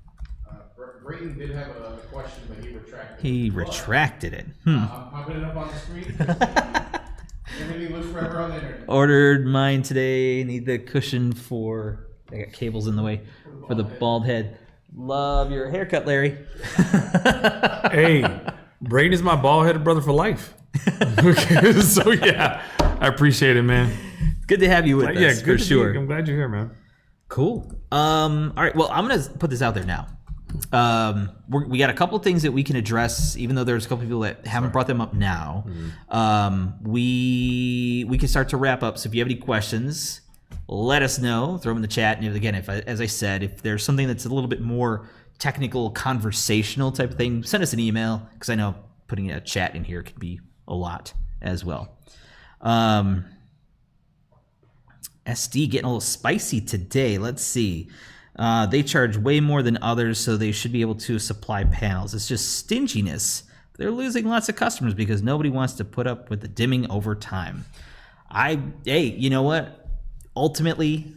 Brayton did have a question, but he retracted it. He retracted it. I'm popping it up on the screen. Everything looks forever on the internet. Ordered mine today. Need the cushion for. I got cables in the way for the bald head. Love your haircut, Larry. Hey, Brayden is my bald-headed brother for life. So yeah, I appreciate it, man. Good to have you with us, for sure. I'm glad you're here, man. Cool. All right. Well, I'm gonna put this out there now. We got a couple things that we can address, even though there's a couple people that haven't brought them up now. We can start to wrap up. So if you have any questions, let us know. Throw them in the chat. And again, as I said, if there's something that's a little bit more technical, conversational type of thing, send us an email, because I know putting a chat in here could be a lot as well. SD getting a little spicy today. Let's see. They charge way more than others, so they should be able to supply panels. It's just stinginess. They're losing lots of customers because nobody wants to put up with the dimming over time. Hey, you know what? Ultimately,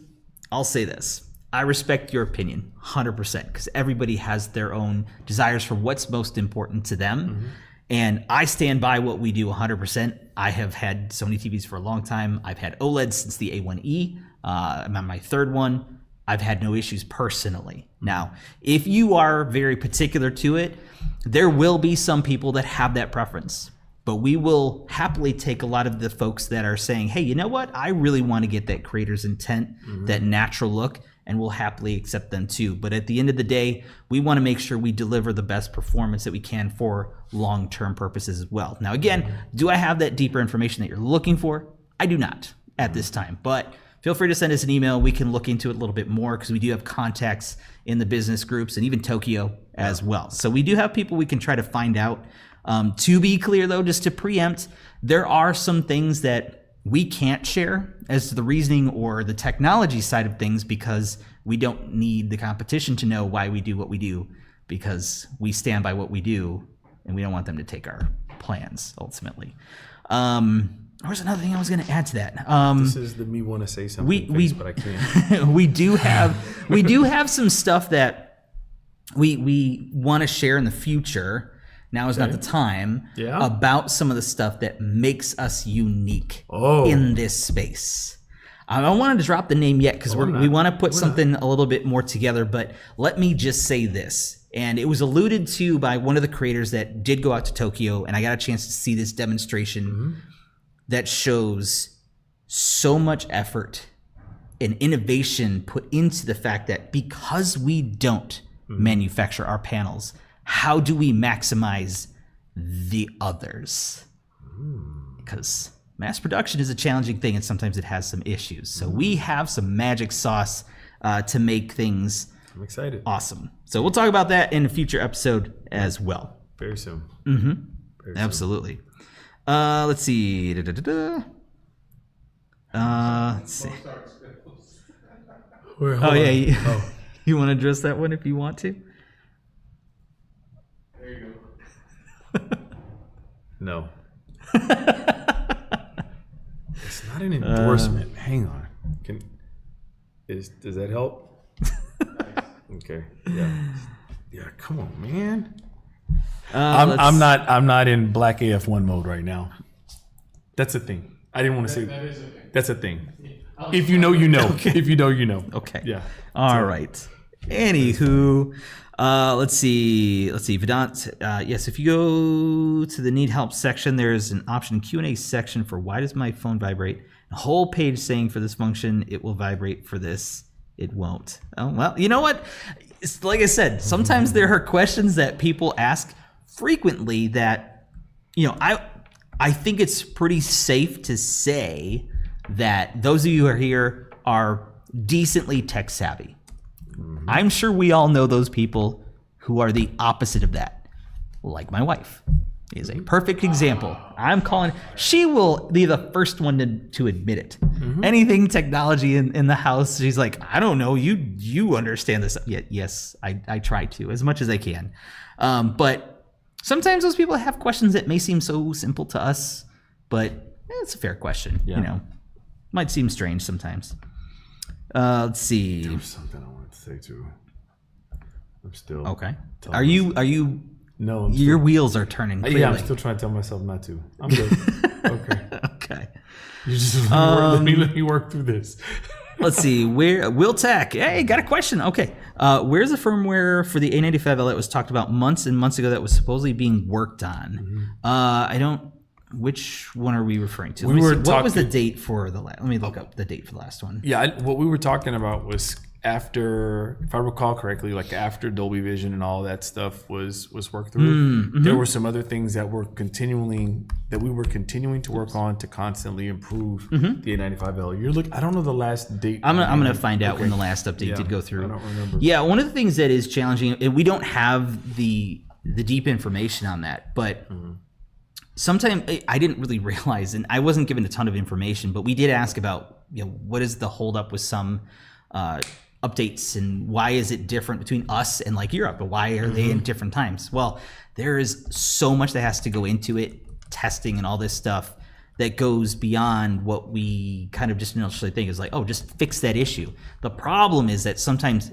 I'll say this. I respect your opinion 100% because everybody has their own desires for what's most important to them. And I stand by what we do 100%. I have had Sony TVs for a long time. I've had OLEDs since the A1E. I'm on my third one. I've had no issues personally. Now, if you are very particular to it, there will be some people that have that preference. But we will happily take a lot of the folks that are saying, hey, you know what? I really want to get that creator's intent, that natural look, and we'll happily accept them too. But at the end of the day, we want to make sure we deliver the best performance that we can for long-term purposes as well. Now, again, do I have that deeper information that you're looking for? I do not at this time, but feel free to send us an email. We can look into it a little bit more because we do have contacts in the business groups and even Tokyo as well. So we do have people we can try to find out. To be clear, though, just to preempt, there are some things that we can't share as to the reasoning or the technology side of things because we don't need the competition to know why we do what we do because we stand by what we do and we don't want them to take our plans ultimately. There's another thing I was going to add to that. This is the me want to say something but I can't. we do have some stuff that we want to share in the future. Now is not the time about some of the stuff that makes us unique in this space. I don't want to drop the name yet because we want to put something a little bit more together, but let me just say this. And it was alluded to by one of the creators that did go out to Tokyo, and I got a chance to see this demonstration that shows so much effort and innovation put into the fact that because we don't manufacture our panels, how do we maximize the others? Because mass production is a challenging thing and sometimes it has some issues. So we have some magic sauce to make things I'm excited. Awesome. So we'll talk about that in a future episode as well. Very soon. Very Absolutely. Let's see. Let's see. You want to address that one if you want to? There you go. No. It's not an endorsement. Hang on. Does that help? Okay. Yeah. Come on, man. I'm not in black AF1 mode right now. That's a thing. I didn't want to say that is a thing. That's a thing. If you know, you know. Okay. If you know, you know. Okay. Yeah. All right. Anywho, let's see. Vedant. Yes, if you go to the need help section, there's an option Q&A section for why does my phone vibrate? A whole page saying for this function, it will vibrate. For this, it won't. Oh, well, you know what? It's like I said, sometimes there are questions that people ask frequently that, I think it's pretty safe to say that those of you who are here are decently tech savvy. I'm sure we all know those people who are the opposite of that, like my wife is a perfect example. She will be the first one to admit it. Anything technology in the house, she's like, I don't know, you understand this. Yeah, yes, I try to as much as I can. But sometimes those people have questions that may seem so simple to us, but it's a fair question. Yeah. Might seem strange sometimes. Let's see. There was something I wanted to say too. I'm still okay. Are you? No. Your wheels are turning. Clearly. Yeah, I'm still trying to tell myself not to. I'm good. Okay. Okay. You just let me work through this. Let's see. Will Tech? Hey, got a question. Okay. Where's the firmware for the A95L that was talked about months and months ago that was supposedly being worked on? I don't. Which one are we referring to? What was the date for the last? Let me look up the date for the last one. Yeah, what we were talking about was after, if I recall correctly, like after Dolby Vision and all that stuff was worked through, there were some other things that we were continuing to work on to constantly improve the A95L. I don't know the last date. I'm gonna find out when the last update did go through. I don't remember. Yeah, one of the things that is challenging, and we don't have the deep information on that, but sometimes I didn't really realize, and I wasn't given a ton of information, but we did ask about what is the holdup with some updates and why is it different between us and like Europe, and why are they in different times? Well, there is so much that has to go into it, testing and all this stuff, that goes beyond what we kind of just initially think is like, oh, just fix that issue. The problem is that sometimes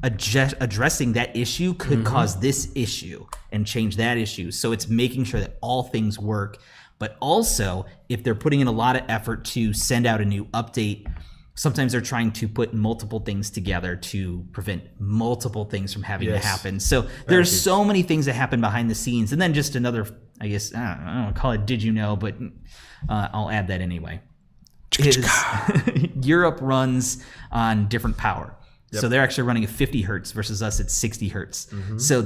addressing that issue could cause this issue and change that issue. So it's making sure that all things work. But also, if they're putting in a lot of effort to send out a new update, sometimes they're trying to put multiple things together to prevent multiple things from having to happen. So there's so many things that happen behind the scenes. And then just another, I guess, I don't know, call it did you know, but I'll add that anyway. Europe runs on different power. So they're actually running at 50 hertz versus us at 60 hertz. So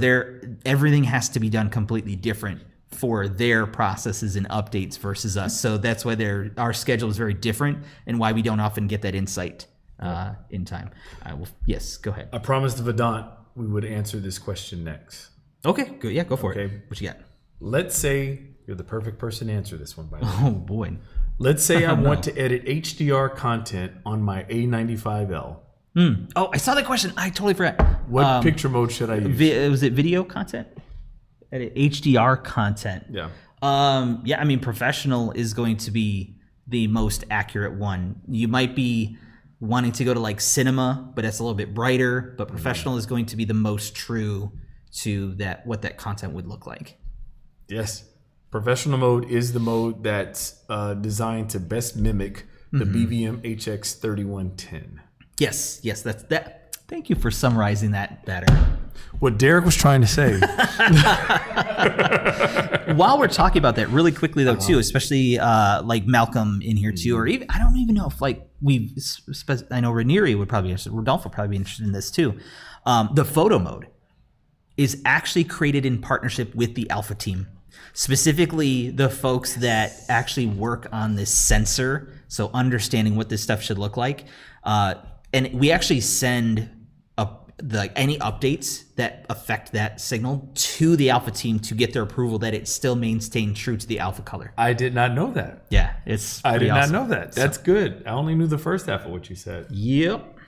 everything has to be done completely different for their processes and updates versus us. So that's why our schedule is very different and why we don't often get that insight in time. Yes, go ahead. I promised Vedant we would answer this question next. Okay, good. Yeah, go for it. What you got? Let's say you're the perfect person to answer this one, by the way. Oh, boy. Let's say I want to edit HDR content on my A95L. Oh, I saw that question. I totally forgot. What picture mode should I use? Was it video content? Edit HDR content. Yeah. I mean, professional is going to be the most accurate one. You might be wanting to go to like cinema, but that's a little bit brighter. But professional is going to be the most true to what that content would look like. Yes. Professional mode is the mode that's designed to best mimic the BVM HX3110. Yes, that's that. Thank you for summarizing that better. What Derek was trying to say. While we're talking about that really quickly though too, especially like Malcolm in here too, or even I don't even know if like I know Ranieri would probably be interested, Rodolfo would probably be interested in this too. The photo mode is actually created in partnership with the Alpha team. Specifically the folks that actually work on this sensor, so understanding what this stuff should look like. And we actually send any updates that affect that signal to the Alpha team to get their approval that it still maintains true to the Alpha color. I did not know that. Yeah, I did not know that. That's good. I only knew the first half of what you said. Yep.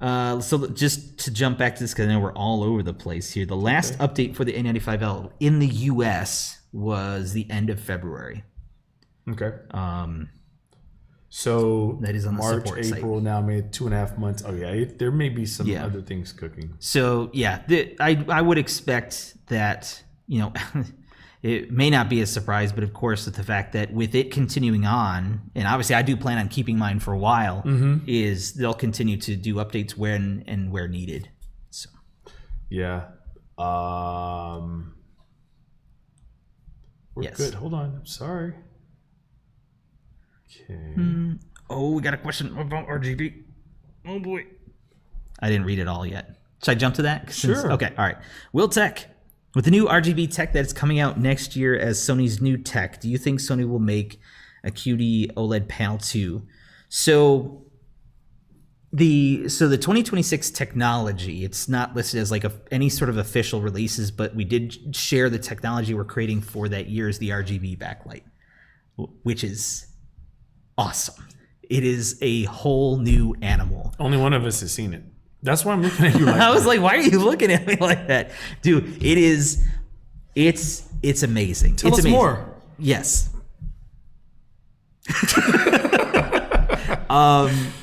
So just to jump back to this, because I know we're all over the place here. The last update for the A95L in the US was the end of February. Okay. So that is on the March, support April, site. now maybe 2.5 months. Oh yeah, there may be some other things cooking. So yeah, I would expect that, you know, it may not be a surprise, but of course with the fact that with it continuing on, and obviously I do plan on keeping mine for a while, is they'll continue to do updates when and where needed. So yeah. We're good. Hold on. I'm sorry. Okay. Oh, we got a question about RGB. Oh boy. I didn't read it all yet. Should I jump to that? Sure. Okay. All right. Will Tech, with the new RGB tech that's coming out next year as Sony's new tech, do you think Sony will make a QD OLED panel too? So the 2026 technology, it's not listed as like any sort of official releases, but we did share the technology we're creating for that year is the RGB backlight, which is awesome. It is a whole new animal. Only one of us has seen it. That's why I'm looking at you like I was like, why are you looking at me like that? Dude, it's amazing. Tell it's us amazing. More. Yes.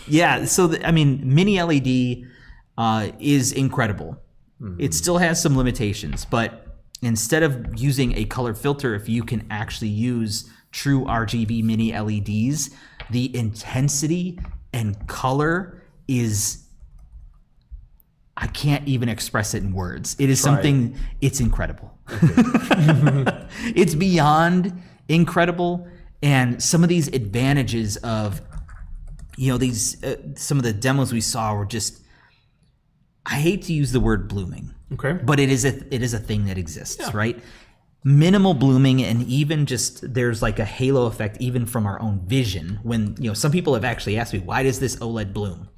Yeah, so I mean, mini LED is incredible. It still has some limitations, but instead of using a color filter, if you can actually use true RGB mini LEDs, the intensity and color is, I can't even express it in words. It is something, it's incredible. Okay. It's beyond incredible. And some of these advantages of, you know, these, some of the demos we saw were just, I hate to use the word blooming. Okay. But it is a thing that exists, right? Minimal blooming, and even just there's like a halo effect even from our own vision. When, you know, some people have actually asked me, why does this OLED bloom?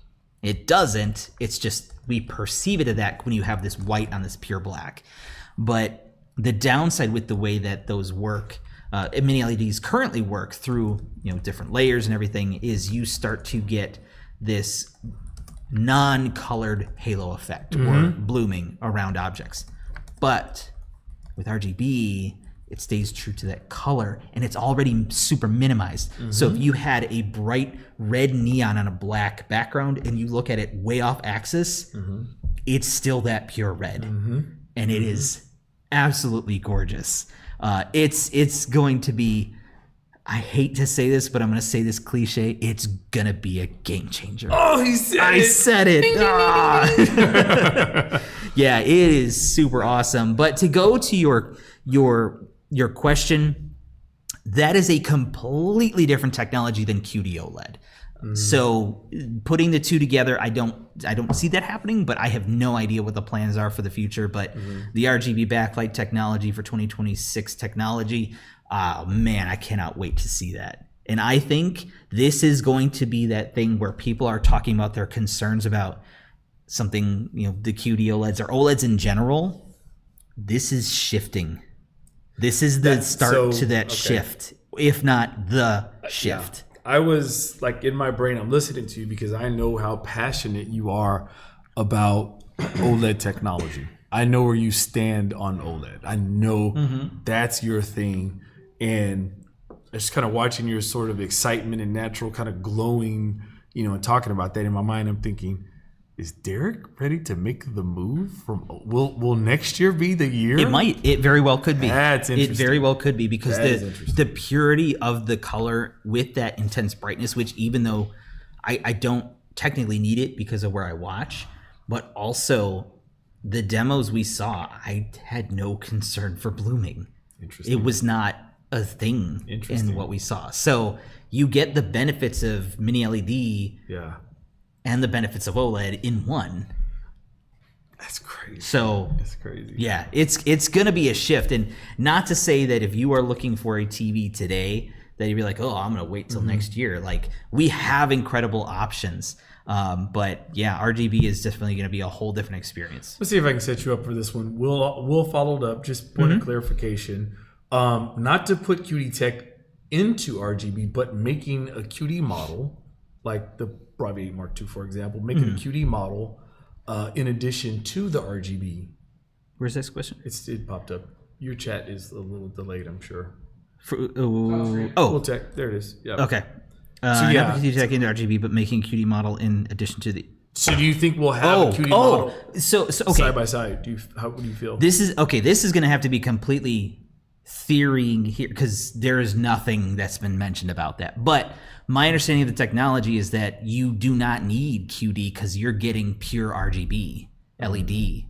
It doesn't. It's just we perceive it as that when you have this white on this pure black. But the downside with the way that those work, mini LEDs currently work through, you know, different layers and everything, is you start to get this non-colored halo effect or blooming around objects. But with RGB, it stays true to that color, and it's already super minimized. So if you had a bright red neon on a black background and you look at it way off axis, it's still that pure red, and it is absolutely gorgeous. It's going to be, I hate to say this, but I'm going to say this cliche, it's going to be a game changer. Oh, he said I said it. Yeah, it is super awesome. But to go to your question, that is a completely different technology than QD OLED. So putting the two together, I don't see that happening, but I have no idea what the plans are for the future. But the RGB backlight technology for 2026 technology, man, I cannot wait to see that. And I think this is going to be that thing where people are talking about their concerns about something, the QD OLEDs or OLEDs in general. This is shifting. This is the start to that shift, if not the shift. Yeah. I was like in my brain, I'm listening to you because I know how passionate you are about OLED technology. I know where you stand on OLED. I know that's your thing. And just kind of watching your sort of excitement and natural kind of glowing, and talking about that in my mind, I'm thinking, is Derek ready to make the move from? Will next year be the year? It might. It very well could be. That's interesting. It very well could be because the purity of the color with that intense brightness, which even though I don't technically need it because of where I watch, but also the demos we saw, I had no concern for blooming. It was not a thing in what we saw. So you get the benefits of mini LED. Yeah. And the benefits of OLED in one. That's crazy. So that's crazy. Yeah, it's gonna be a shift, and not to say that if you are looking for a TV today that you'd be like, oh, I'm gonna wait till next year. Like, we have incredible options, but yeah, RGB is definitely gonna be a whole different experience. Let's see if I can set you up for this one. We'll follow it up. Just point of clarification. Not to put QD tech into RGB, but making a QD model like the Bravia Mark II, for example, making a QD model in addition to the RGB. Where's this question? It popped up. Your chat is a little delayed, I'm sure. Oh, tech. There it is. Yeah. Okay. So yeah, QD tech into RGB, but making QD model in addition to the. So do you think we'll have a QD model? So okay. Side by side. How do you feel? This is okay. This is going to have to be completely theorying here because there is nothing that's been mentioned about that. But my understanding of the technology is that you do not need QD because you're getting pure RGB LED.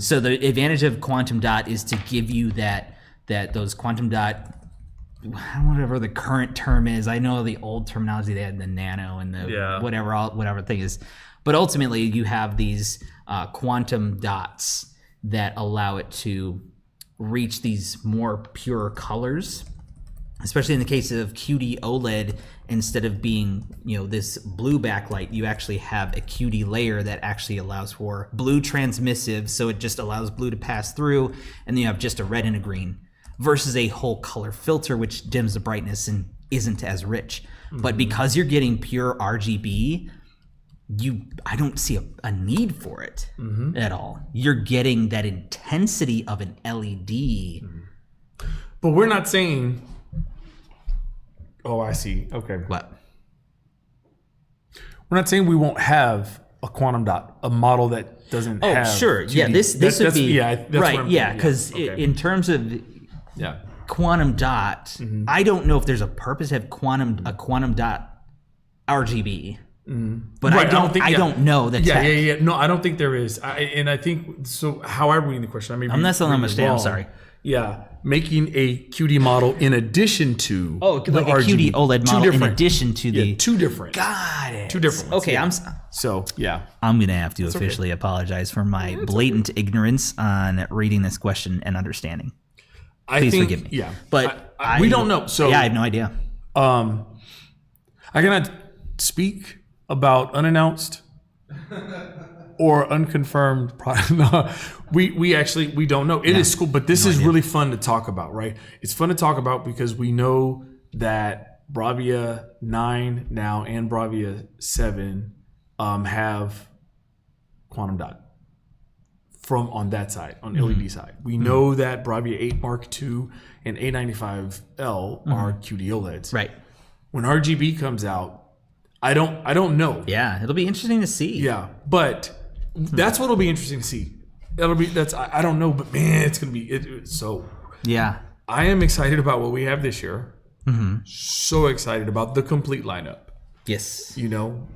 So the advantage of quantum dot is to give you those quantum dot, whatever the current term is. I know the old terminology, they had the nano and the whatever thing is, but ultimately you have these quantum dots that allow it to reach these more pure colors, especially in the case of QD OLED. Instead of being, this blue backlight, you actually have a QD layer that actually allows for blue transmissive, so it just allows blue to pass through, and then you have just a red and a green, versus a whole color filter which dims the brightness and isn't as rich. But because you're getting pure RGB, I don't see a need for it at all. You're getting that intensity of an LED. But we're not saying. Oh, I see. Okay. What? We're not saying we won't have a quantum dot, a model that doesn't have. Oh, sure. 2D. Yeah, this would be that's right. Yeah, because in terms of quantum dot, I don't know if there's a purpose to have a quantum dot RGB. But I don't know that. Yeah. No, I don't think there is. I think so. How I'm reading the question, I'm not saying I'm mistaken. I'm sorry. Yeah, making a QD model in addition to like a QD OLED model in addition to the two different. Got it. Two different ones. Okay, yeah. I'm gonna have to officially apologize for my blatant ignorance on reading this question and understanding. Please forgive me. Yeah, but we don't know. So yeah, I have no idea. I cannot speak about unannounced or unconfirmed product. No, we don't know. It is cool, but this is really fun to talk about, right? It's fun to talk about because we know that Bravia 9 now and Bravia 7 have quantum dot from on that side, on LED side. We know that Bravia 8 Mark II and A95L are QD OLEDs. Right. When RGB comes out, I don't know. Yeah, it'll be interesting to see. Yeah, but that's what'll be interesting to see. I don't know, but man, it's gonna be so. Yeah. I am excited about what we have this year. So excited about the complete lineup. Yes. You know,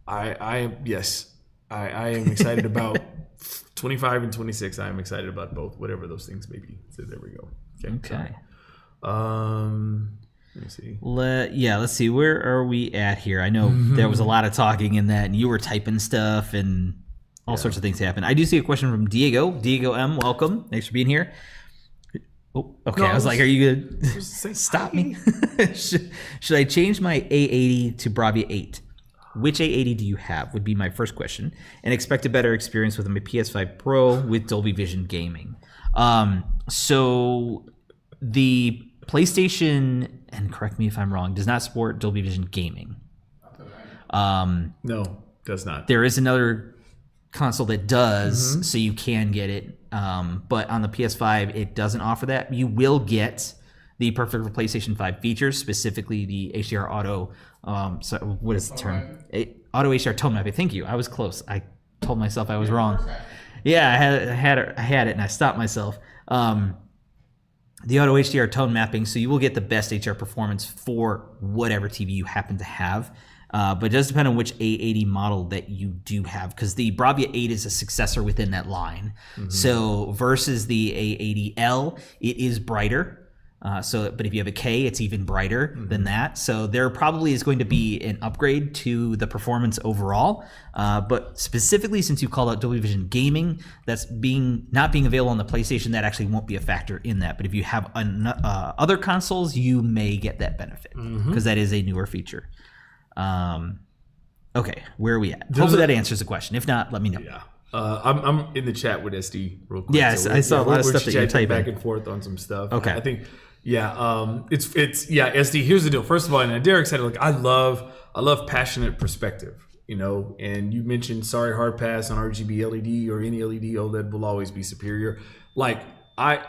I am excited about 25 and 26. I am excited about both, whatever those things may be. So there we go. Okay. Let me see. Let's see. Where are we at here? I know there was a lot of talking in that, and you were typing stuff, and all sorts of things happen. I do see a question from Diego. Diego M, welcome. Thanks for being here. Oh, okay. I was like, are you going to stop me? Should I change my A80 to Bravia 8? Which A80 do you have would be my first question. And expect a better experience with my PS5 Pro with Dolby Vision gaming. So the PlayStation, and correct me if I'm wrong, does not support Dolby Vision gaming. No, does not. There is another console that does, so you can get it. But on the PS5, it doesn't offer that. You will get the perfect for PlayStation 5 features, specifically the HDR auto. What is the term? Auto HDR tone mapping. Thank you. I was close. I told myself I was wrong. Yeah, I had it, and I stopped myself. The auto HDR tone mapping, so you will get the best HDR performance for whatever TV you happen to have. But it does depend on which A80 model that you do have, because the Bravia 8 is a successor within that line. So versus the A80L, it is brighter. But if you have a K, it's even brighter than that. So there probably is going to be an upgrade to the performance overall. But specifically, since you called out Dolby Vision gaming, that's not being available on the PlayStation, that actually won't be a factor in that. But if you have other consoles, you may get that benefit, because that is a newer feature. Okay, where are we at? Hopefully that answers the question. If not, let me know. Yeah. I'm in the chat with SD real quick. Yes, I saw a lot of stuff that you're typing back and forth on some stuff. Okay. I think, it's SD. Here's the deal. First of all, and Derek said, like, I love passionate perspective, you know, and you mentioned sorry hard pass on RGB LED or any LED OLED will always be superior. Like,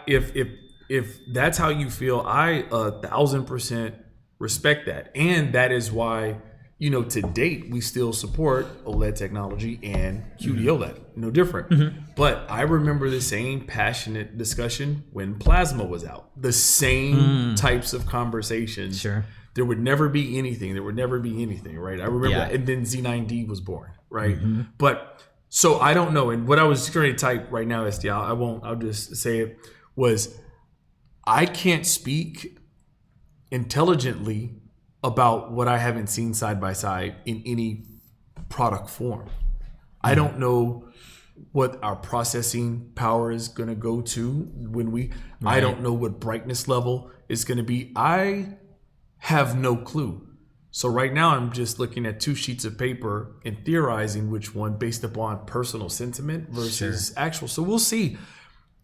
if that's how you feel, I 1,000% respect that. And that is why, you know, to date, we still support OLED technology and QD OLED, no different. But I remember the same passionate discussion when Plasma was out. The same types of conversations. Sure. There would never be anything. Right? I remember that. And then Z9D was born, right? But so I don't know. And what I was going to type right now, SD, I'll just say it, was I can't speak intelligently about what I haven't seen side by side in any product form. I don't know what our processing power is going to go to when I don't know what brightness level is going to be. I have no clue. So right now I'm just looking at 2 sheets of paper and theorizing which one based upon personal sentiment versus actual. So we'll see.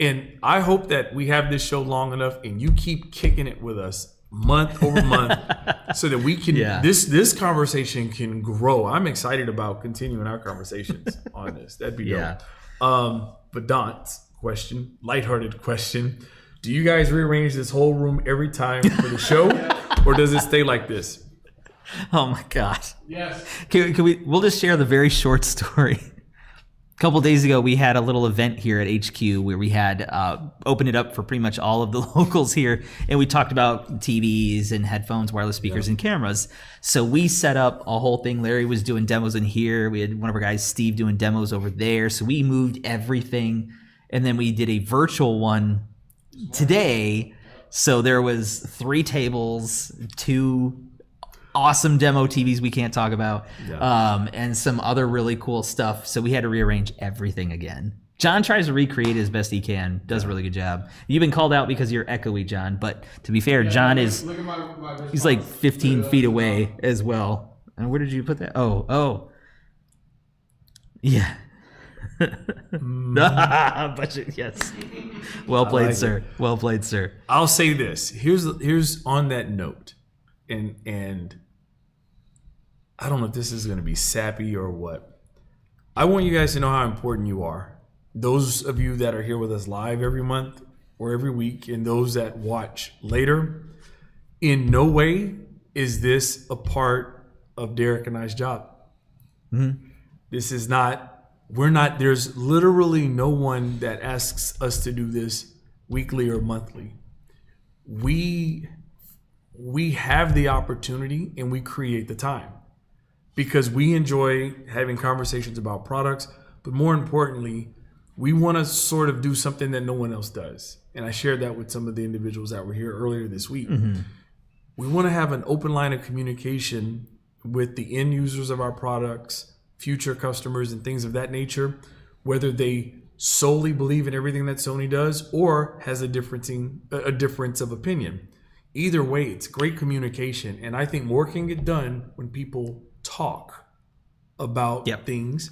And I hope that we have this show long enough and you keep kicking it with us month over month so that we can this conversation can grow. I'm excited about continuing our conversations on this. That'd be dope. But Don's question, lighthearted question, do you guys rearrange this whole room every time for the show or does it stay like this? Oh my gosh. Yes. We'll just share the very short story. A couple days ago, we had a little event here at HQ where we had opened it up for pretty much all of the locals here, and we talked about TVs and headphones, wireless speakers, and cameras. So we set up a whole thing. Larry was doing demos in here. We had one of our guys, Steve, doing demos over there. So we moved everything, and then we did a virtual one today. So there was 3 tables, 2 awesome demo TVs we can't talk about, and some other really cool stuff. So we had to rearrange everything again. John tries to recreate it as best he can, does a really good job. You've been called out because you're echoey, John, but to be fair, John look at my he's like 15 feet away as well. And where did you put that? Oh. Yeah. But yes. Well played, sir. Well played, sir. I'll say this. Here's on that note, and I don't know if this is going to be sappy or what. I want you guys to know how important you are. Those of you that are here with us live every month or every week, and those that watch later, in no way is this a part of Derek and I's job. This is not, there's literally no one that asks us to do this weekly or monthly. We have the opportunity and we create the time because we enjoy having conversations about products, but more importantly, we want to sort of do something that no one else does. And I shared that with some of the individuals that were here earlier this week. We want to have an open line of communication with the end users of our products, future customers, and things of that nature, whether they solely believe in everything that Sony does or has a difference of opinion. Either way, it's great communication. And I think more can get done when people talk about things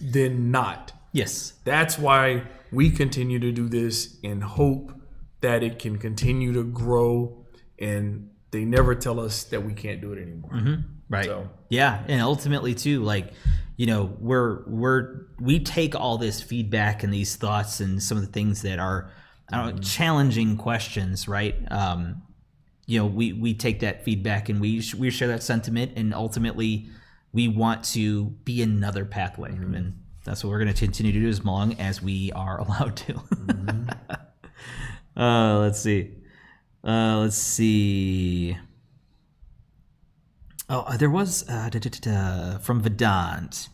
than not. Yes. That's why we continue to do this and hope that it can continue to grow, and they never tell us that we can't do it anymore. Right. So. Yeah. And ultimately too, like, you know, we take all this feedback and these thoughts and some of the things that are, I don't know, challenging questions, right? You know, we take that feedback and we share that sentiment, and ultimately we want to be another pathway. And that's what we're going to continue to do as long as we are allowed to. Let's see. Oh, there was from Vedant.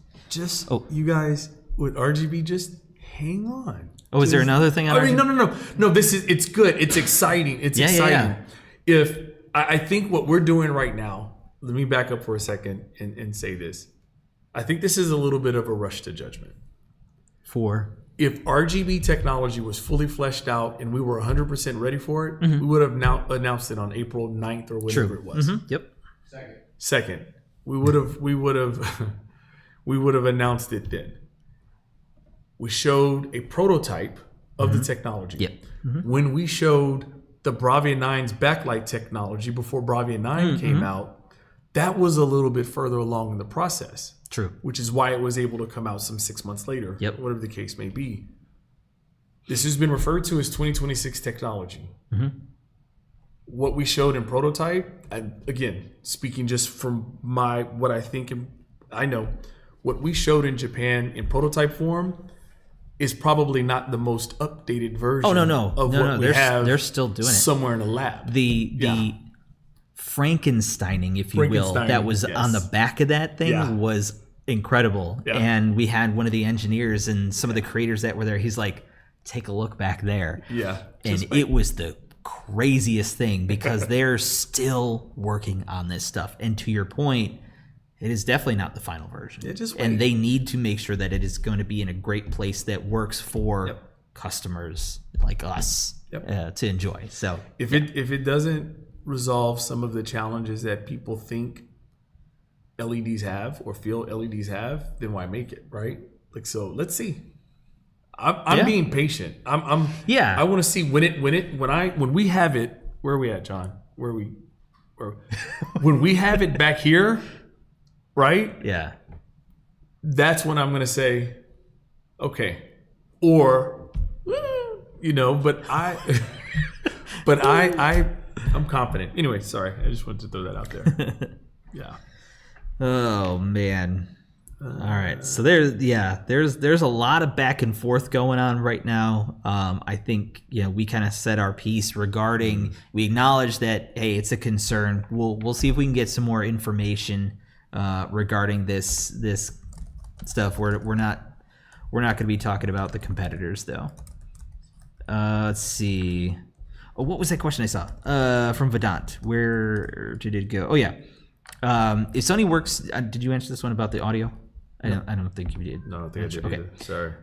You guys with RGB, just hang on. Oh, is there another thing? I mean, no. It's good. It's exciting. It's exciting. If I think what we're doing right now, let me back up for a second and say this. I think this is a little bit of a rush to judgment. If RGB technology was fully fleshed out and we were 100% ready for it, we would have now announced it on April 9th or whatever it was. Yep. Second, we would have announced it then. We showed a prototype of the technology. When we showed the Bravia 9's backlight technology before Bravia 9 came out, that was a little bit further along in the process. True. Which is why it was able to come out some 6 months later, whatever the case may be. This has been referred to as 2026 technology. What we showed in prototype, and again, speaking just from what I think and I know, what we showed in Japan in prototype form is probably not the most updated version of what we have. They're still doing it somewhere in the lab. The Frankensteining, if you will, that was on the back of that thing was incredible. And we had one of the engineers and some of the creators that were there. He's like, take a look back there. And it was the craziest thing because they're still working on this stuff. And to your point, it is definitely not the final version. And they need to make sure that it is going to be in a great place that works for customers like us to enjoy. So if it doesn't resolve some of the challenges that people think LEDs have or feel LEDs have, then why make it, right? Like, so let's see. I'm being patient. I want to see when we have it. Where are we at, John? When we have it back here, right? Yeah. That's when I'm going to say, okay, or but I'm confident. Anyway, sorry. I just wanted to throw that out there. Yeah. Oh man. All right. So there's a lot of back and forth going on right now. I think, we kind of said our piece regarding, we acknowledge that, hey, it's a concern. We'll see if we can get some more information regarding this stuff. We're not going to be talking about the competitors though. Let's see. Oh, what was that question I saw from Vedant? Where did it go? Oh yeah. If Sony works, did you answer this one about the audio? I don't think you did. No, I don't think I did either. Sorry.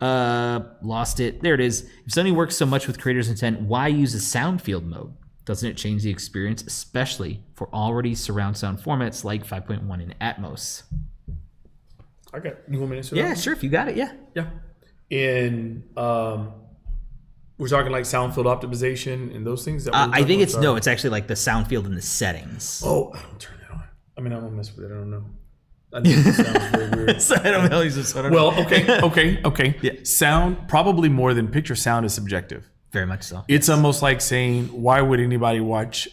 Lost it. There it is. If Sony works so much with creators' intent, why use a sound field mode? Doesn't it change the experience, especially for already surround sound formats like 5.1 and Atmos? You want me to answer that? Yeah, sure. If you got it, yeah. And we're talking like sound field optimization and those things. I think it's actually like the sound field in the settings. Oh, I don't turn that on. I mean, I don't mess with it. I don't know. I know it sounds very weird. Well, okay. Yeah. Sound, probably more than picture, sound is subjective. Very much so. It's almost like saying, why would anybody watch?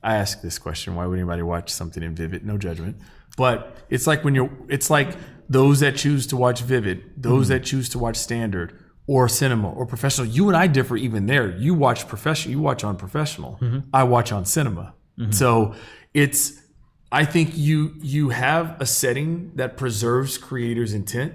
I ask this question: why would anybody watch something in Vivid? No judgment, but it's like it's like those that choose to watch Vivid, those that choose to watch Standard or Cinema or Professional. You and I differ even there. You watch Professional. You watch on Professional. I watch on Cinema. So it's. I think you have a setting that preserves creators' intent,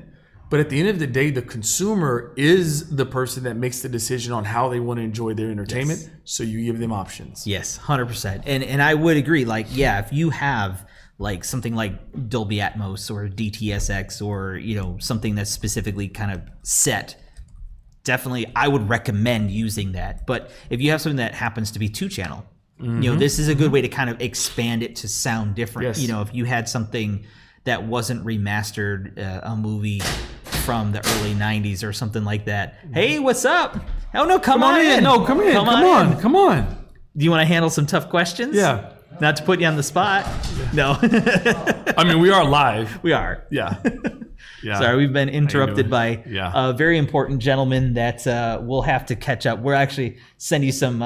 but at the end of the day, the consumer is the person that makes the decision on how they want to enjoy their entertainment. Yes. So you give them options. Yes, 100%. And I would agree. Like, yeah, if you have like something like Dolby Atmos or DTSX or something that's specifically kind of set, definitely I would recommend using that. But if you have something that happens to be 2-channel. This is a good way to kind of expand it to sound different. Yes. If you had something that wasn't remastered, a movie from the early 90s or something like that. Hey, what's up? Oh, no, come on in. No, come in. Come on. Do you want to handle some tough questions? Yeah. Not to put you on the spot. No. I mean, we are live. We are. Yeah. Sorry, we've been interrupted by Yeah. a very important gentleman that we'll have to catch up. We'll actually send you some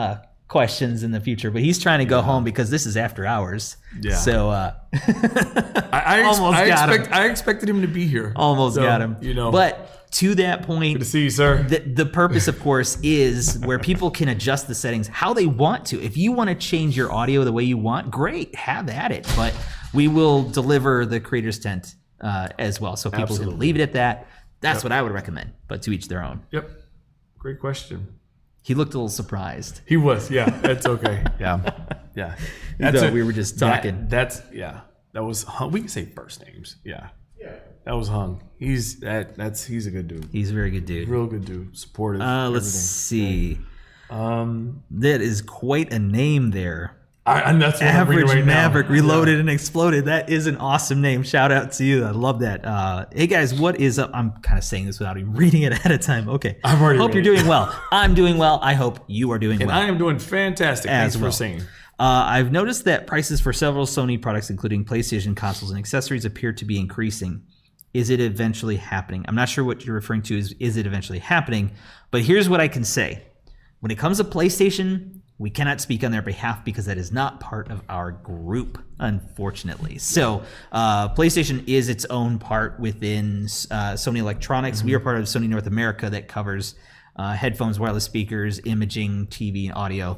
questions in the future, but he's trying to go home because this is after hours. Yeah. So I expected him to be here. Almost got him. But to that point, good to see you, sir. The purpose, of course, is where people can adjust the settings how they want to. If you want to change your audio the way you want, great, have at it. But we will deliver the creator's tent as well. So people can leave it at that. That's what I would recommend. But to each their own. Yep. Great question. He looked a little surprised. He was, yeah. That's okay. Yeah. We were just talking. That was Hung. We can say first names. Yeah. That was Hung. He's a good dude. He's a very good dude. Real good dude. Supportive. Let's see. That is quite a name there. And that's what Average right Maverick now. Reloaded and Exploded. That is an awesome name. Shout out to you. I love that. Hey guys, what is up? I'm kind of saying this without even reading it ahead of time. Okay. I've already hope you're doing well. I'm doing well. I hope you are doing and well. I am doing fantastic. Thanks for saying. I've noticed that prices for several Sony products, including PlayStation consoles and accessories, appear to be increasing. Is it eventually happening? I'm not sure what you're referring to is it eventually happening, but here's what I can say. When it comes to PlayStation, we cannot speak on their behalf because that is not part of our group, unfortunately. So PlayStation is its own part within Sony Electronics. We are part of Sony North America that covers headphones, wireless speakers, imaging, TV, and audio,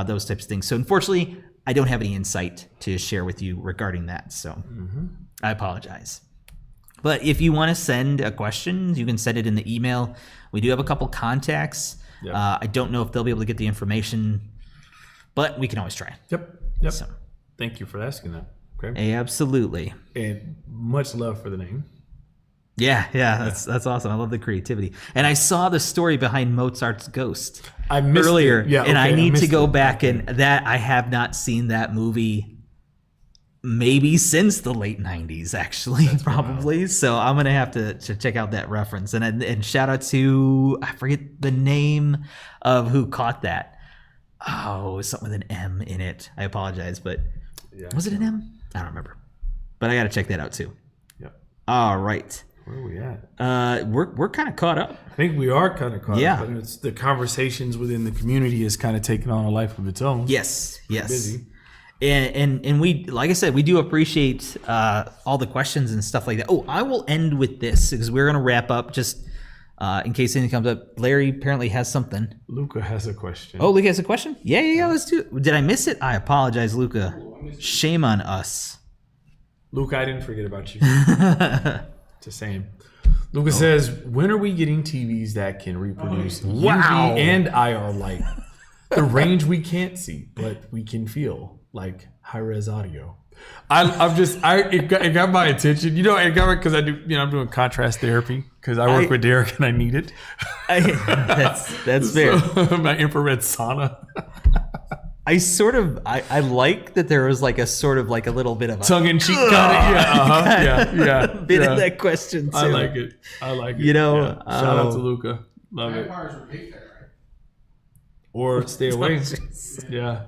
those types of things. So unfortunately, I don't have any insight to share with you regarding that. So I apologize. But if you want to send a question, you can send it in the email. We do have a couple contacts. Yep. I don't know if they'll be able to get the information, but we can always try. Yep. So, thank you for asking that. Okay. Absolutely. And much love for the name. Yeah, that's awesome. I love the creativity. And I saw the story behind Mozart's Ghost I missed earlier, it. Yeah, and I need to go it. back and that I have not seen that movie maybe since the late 90s, actually, probably. Wild. So I'm gonna have to check out that reference. And shout out to, I forget the name of who caught that. Oh, it was something with an M in it. I apologize, but was it an M? I don't remember. But I got to check that out too. Yep. All right. Where are we at? We're kind of caught up. I think we are kind of caught up. But it's the conversations within the community has kind of taken on a life of its own. Yes. Busy. And we, like I said, we do appreciate all the questions and stuff like that. Oh, I will end with this because we're going to wrap up just in case anything comes up. Larry apparently has something. Luca has a question. Oh, Luca has a question? Yeah, let's do it. Did I miss it? I apologize, Luca. Shame on us. Luca, I didn't forget about you. Just saying. Luca says, when are we getting TVs that can reproduce UV and IR light? The range we can't see, but we can feel, like high-res audio. It got my attention. It got because I do. I'm doing contrast therapy because I work with Derek and I need it. That's fair. So, my infrared sauna. I like that there was like a sort of like a little bit of a tongue-in-cheek kind of yeah bit of that question too. I like it. Shout out to Luca. Love it. Or stay away. Yeah.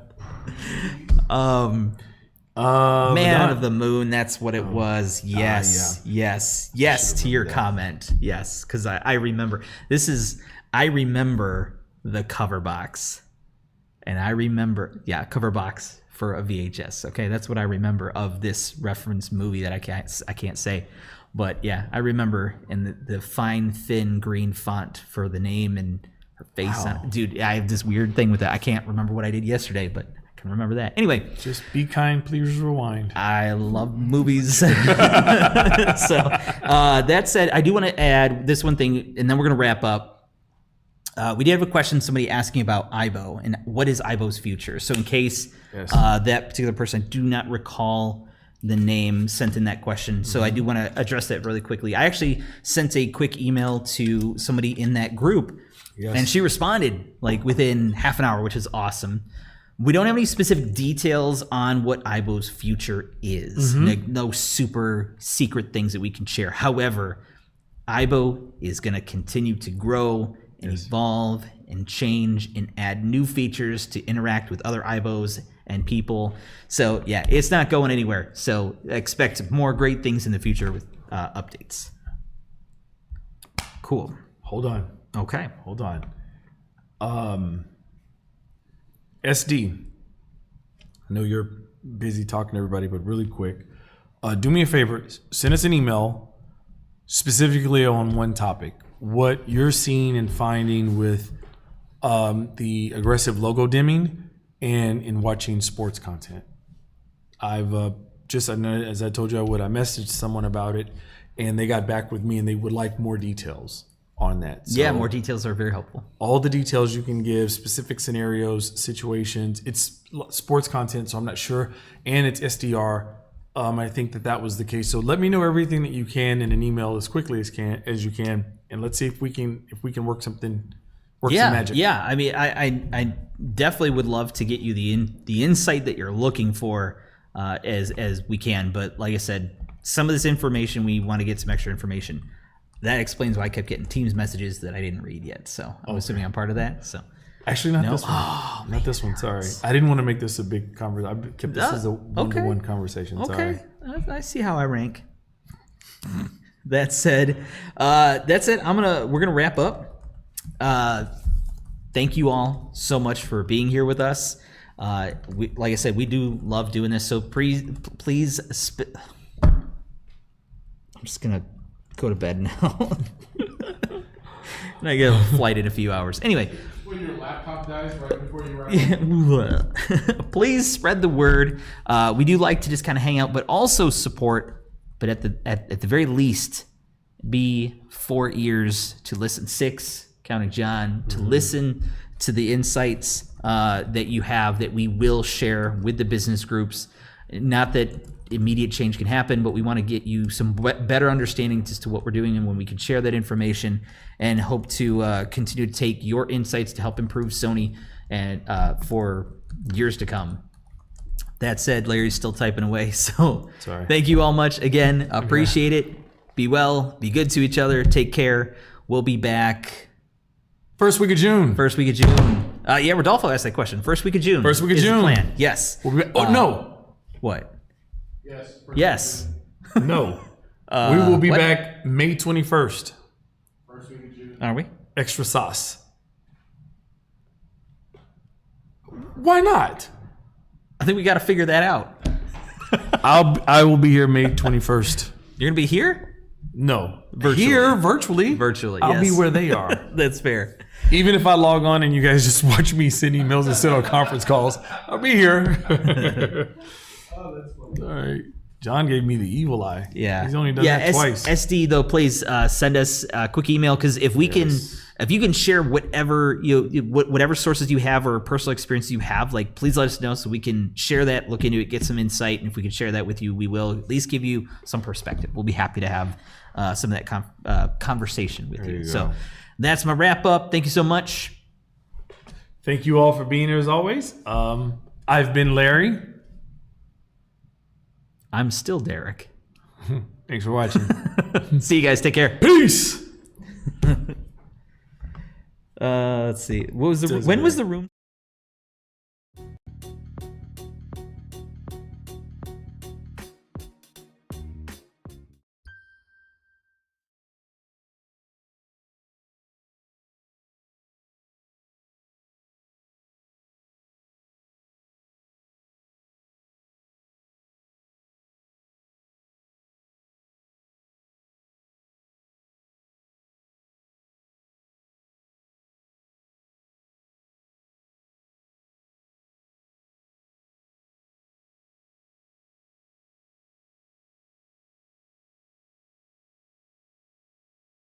Man of the Moon, that's what it was. Yes, yes to your comment. Yes, because I remember. I remember the cover box. And I remember, cover box for a VHS. Okay, that's what I remember of this reference movie that I can't say. But yeah, I remember in the fine, thin green font for the name and her face. Wow. Dude, I have this weird thing with that. I can't remember what I did yesterday, but I can remember that. Anyway. Just be kind, please rewind. I love movies. So that said, I do want to add this one thing, and then we're going to wrap up. We did have a question, somebody asking about IBO and what is IBO's future. So in case that particular person, I do not recall the name, sent in that question. So I do want to address that really quickly. I actually sent a quick email to somebody in that group, and she responded like within half an hour, which is awesome. We don't have any specific details on what IBO's future is. No super secret things that we can share. However, IBO is going to continue to grow and evolve and change and add new features to interact with other IBOs and people. So yeah, it's not going anywhere. So expect more great things in the future with updates. Cool. Hold on. Okay. Hold on. SD. I know you're busy talking to everybody, but really quick. Do me a favor. Send us an email specifically on one topic. What you're seeing and finding with the aggressive logo dimming and in watching sports content. I've as I told you I would, I messaged someone about it and they got back with me and they would like more details on that. So yeah, more details are very helpful. All the details you can give, specific scenarios, situations. It's sports content, so I'm not sure. And it's SDR. I think that was the case. So let me know everything that you can in an email as quickly as you can, and let's see if we can work some magic. Yeah. I mean, I definitely would love to get you the insight that you're looking for as we can. But like I said, some of this information we want to get some extra information. That explains why I kept getting Teams messages that I didn't read yet. So I'm assuming I'm part of that. So. Actually, not this one. Oh, not this one. Sorry, I didn't want to make this a big conversation. I kept this as a one-to-one conversation. Okay, sorry. I see how I rank. That said, we're gonna wrap up. Thank you all so much for being here with us. Like I said, we do love doing this. So please. I'm just gonna go to bed now. And I get a flight in a few hours. Anyway. When your laptop dies right before you arrive. Please spread the word. We do like to just kind of hang out, but also support. But at the very least, be 4 ears to listen, 6, counting John, to listen to the insights that you have that we will share with the business groups. Not that immediate change can happen, but we want to get you some better understanding as to what we're doing and when we can share that information, and hope to continue to take your insights to help improve Sony and for years to come. That said, Larry's still typing away, so sorry. Thank you all much again. Appreciate it. Be well. Be good to each other. Take care. We'll be back. First week of June. Yeah, Rodolfo asked that question. First week of June. First week of is June. The plan. Yes. We'll be back. No. What? Yes. Yes. No. We will be back May 21st. First week of June. Are we? Extra sauce. Why not? I think we got to figure that out. I will be here May 21st. You're gonna be here? No. Virtually. Here, virtually. Virtually, I'll be yes. where they are. That's fair. Even if I log on and you guys just watch me send emails and sit on conference calls, I'll be here. Oh, that's funny. All right. John gave me the evil eye. Yeah. He's only done that twice. SD though, please send us a quick email, because if you can share whatever whatever sources you have or personal experience you have, like, please let us know so we can share that, look into it, get some insight, and if we can share that with you, we will at least give you some perspective. We'll be happy to have some of that conversation with you. So that's my wrap up. Thank you so much. Thank you all for being here as always. I've been Larry. I'm still Derek. Thanks for watching. See you guys. Take care. Peace. Let's see. When was the room?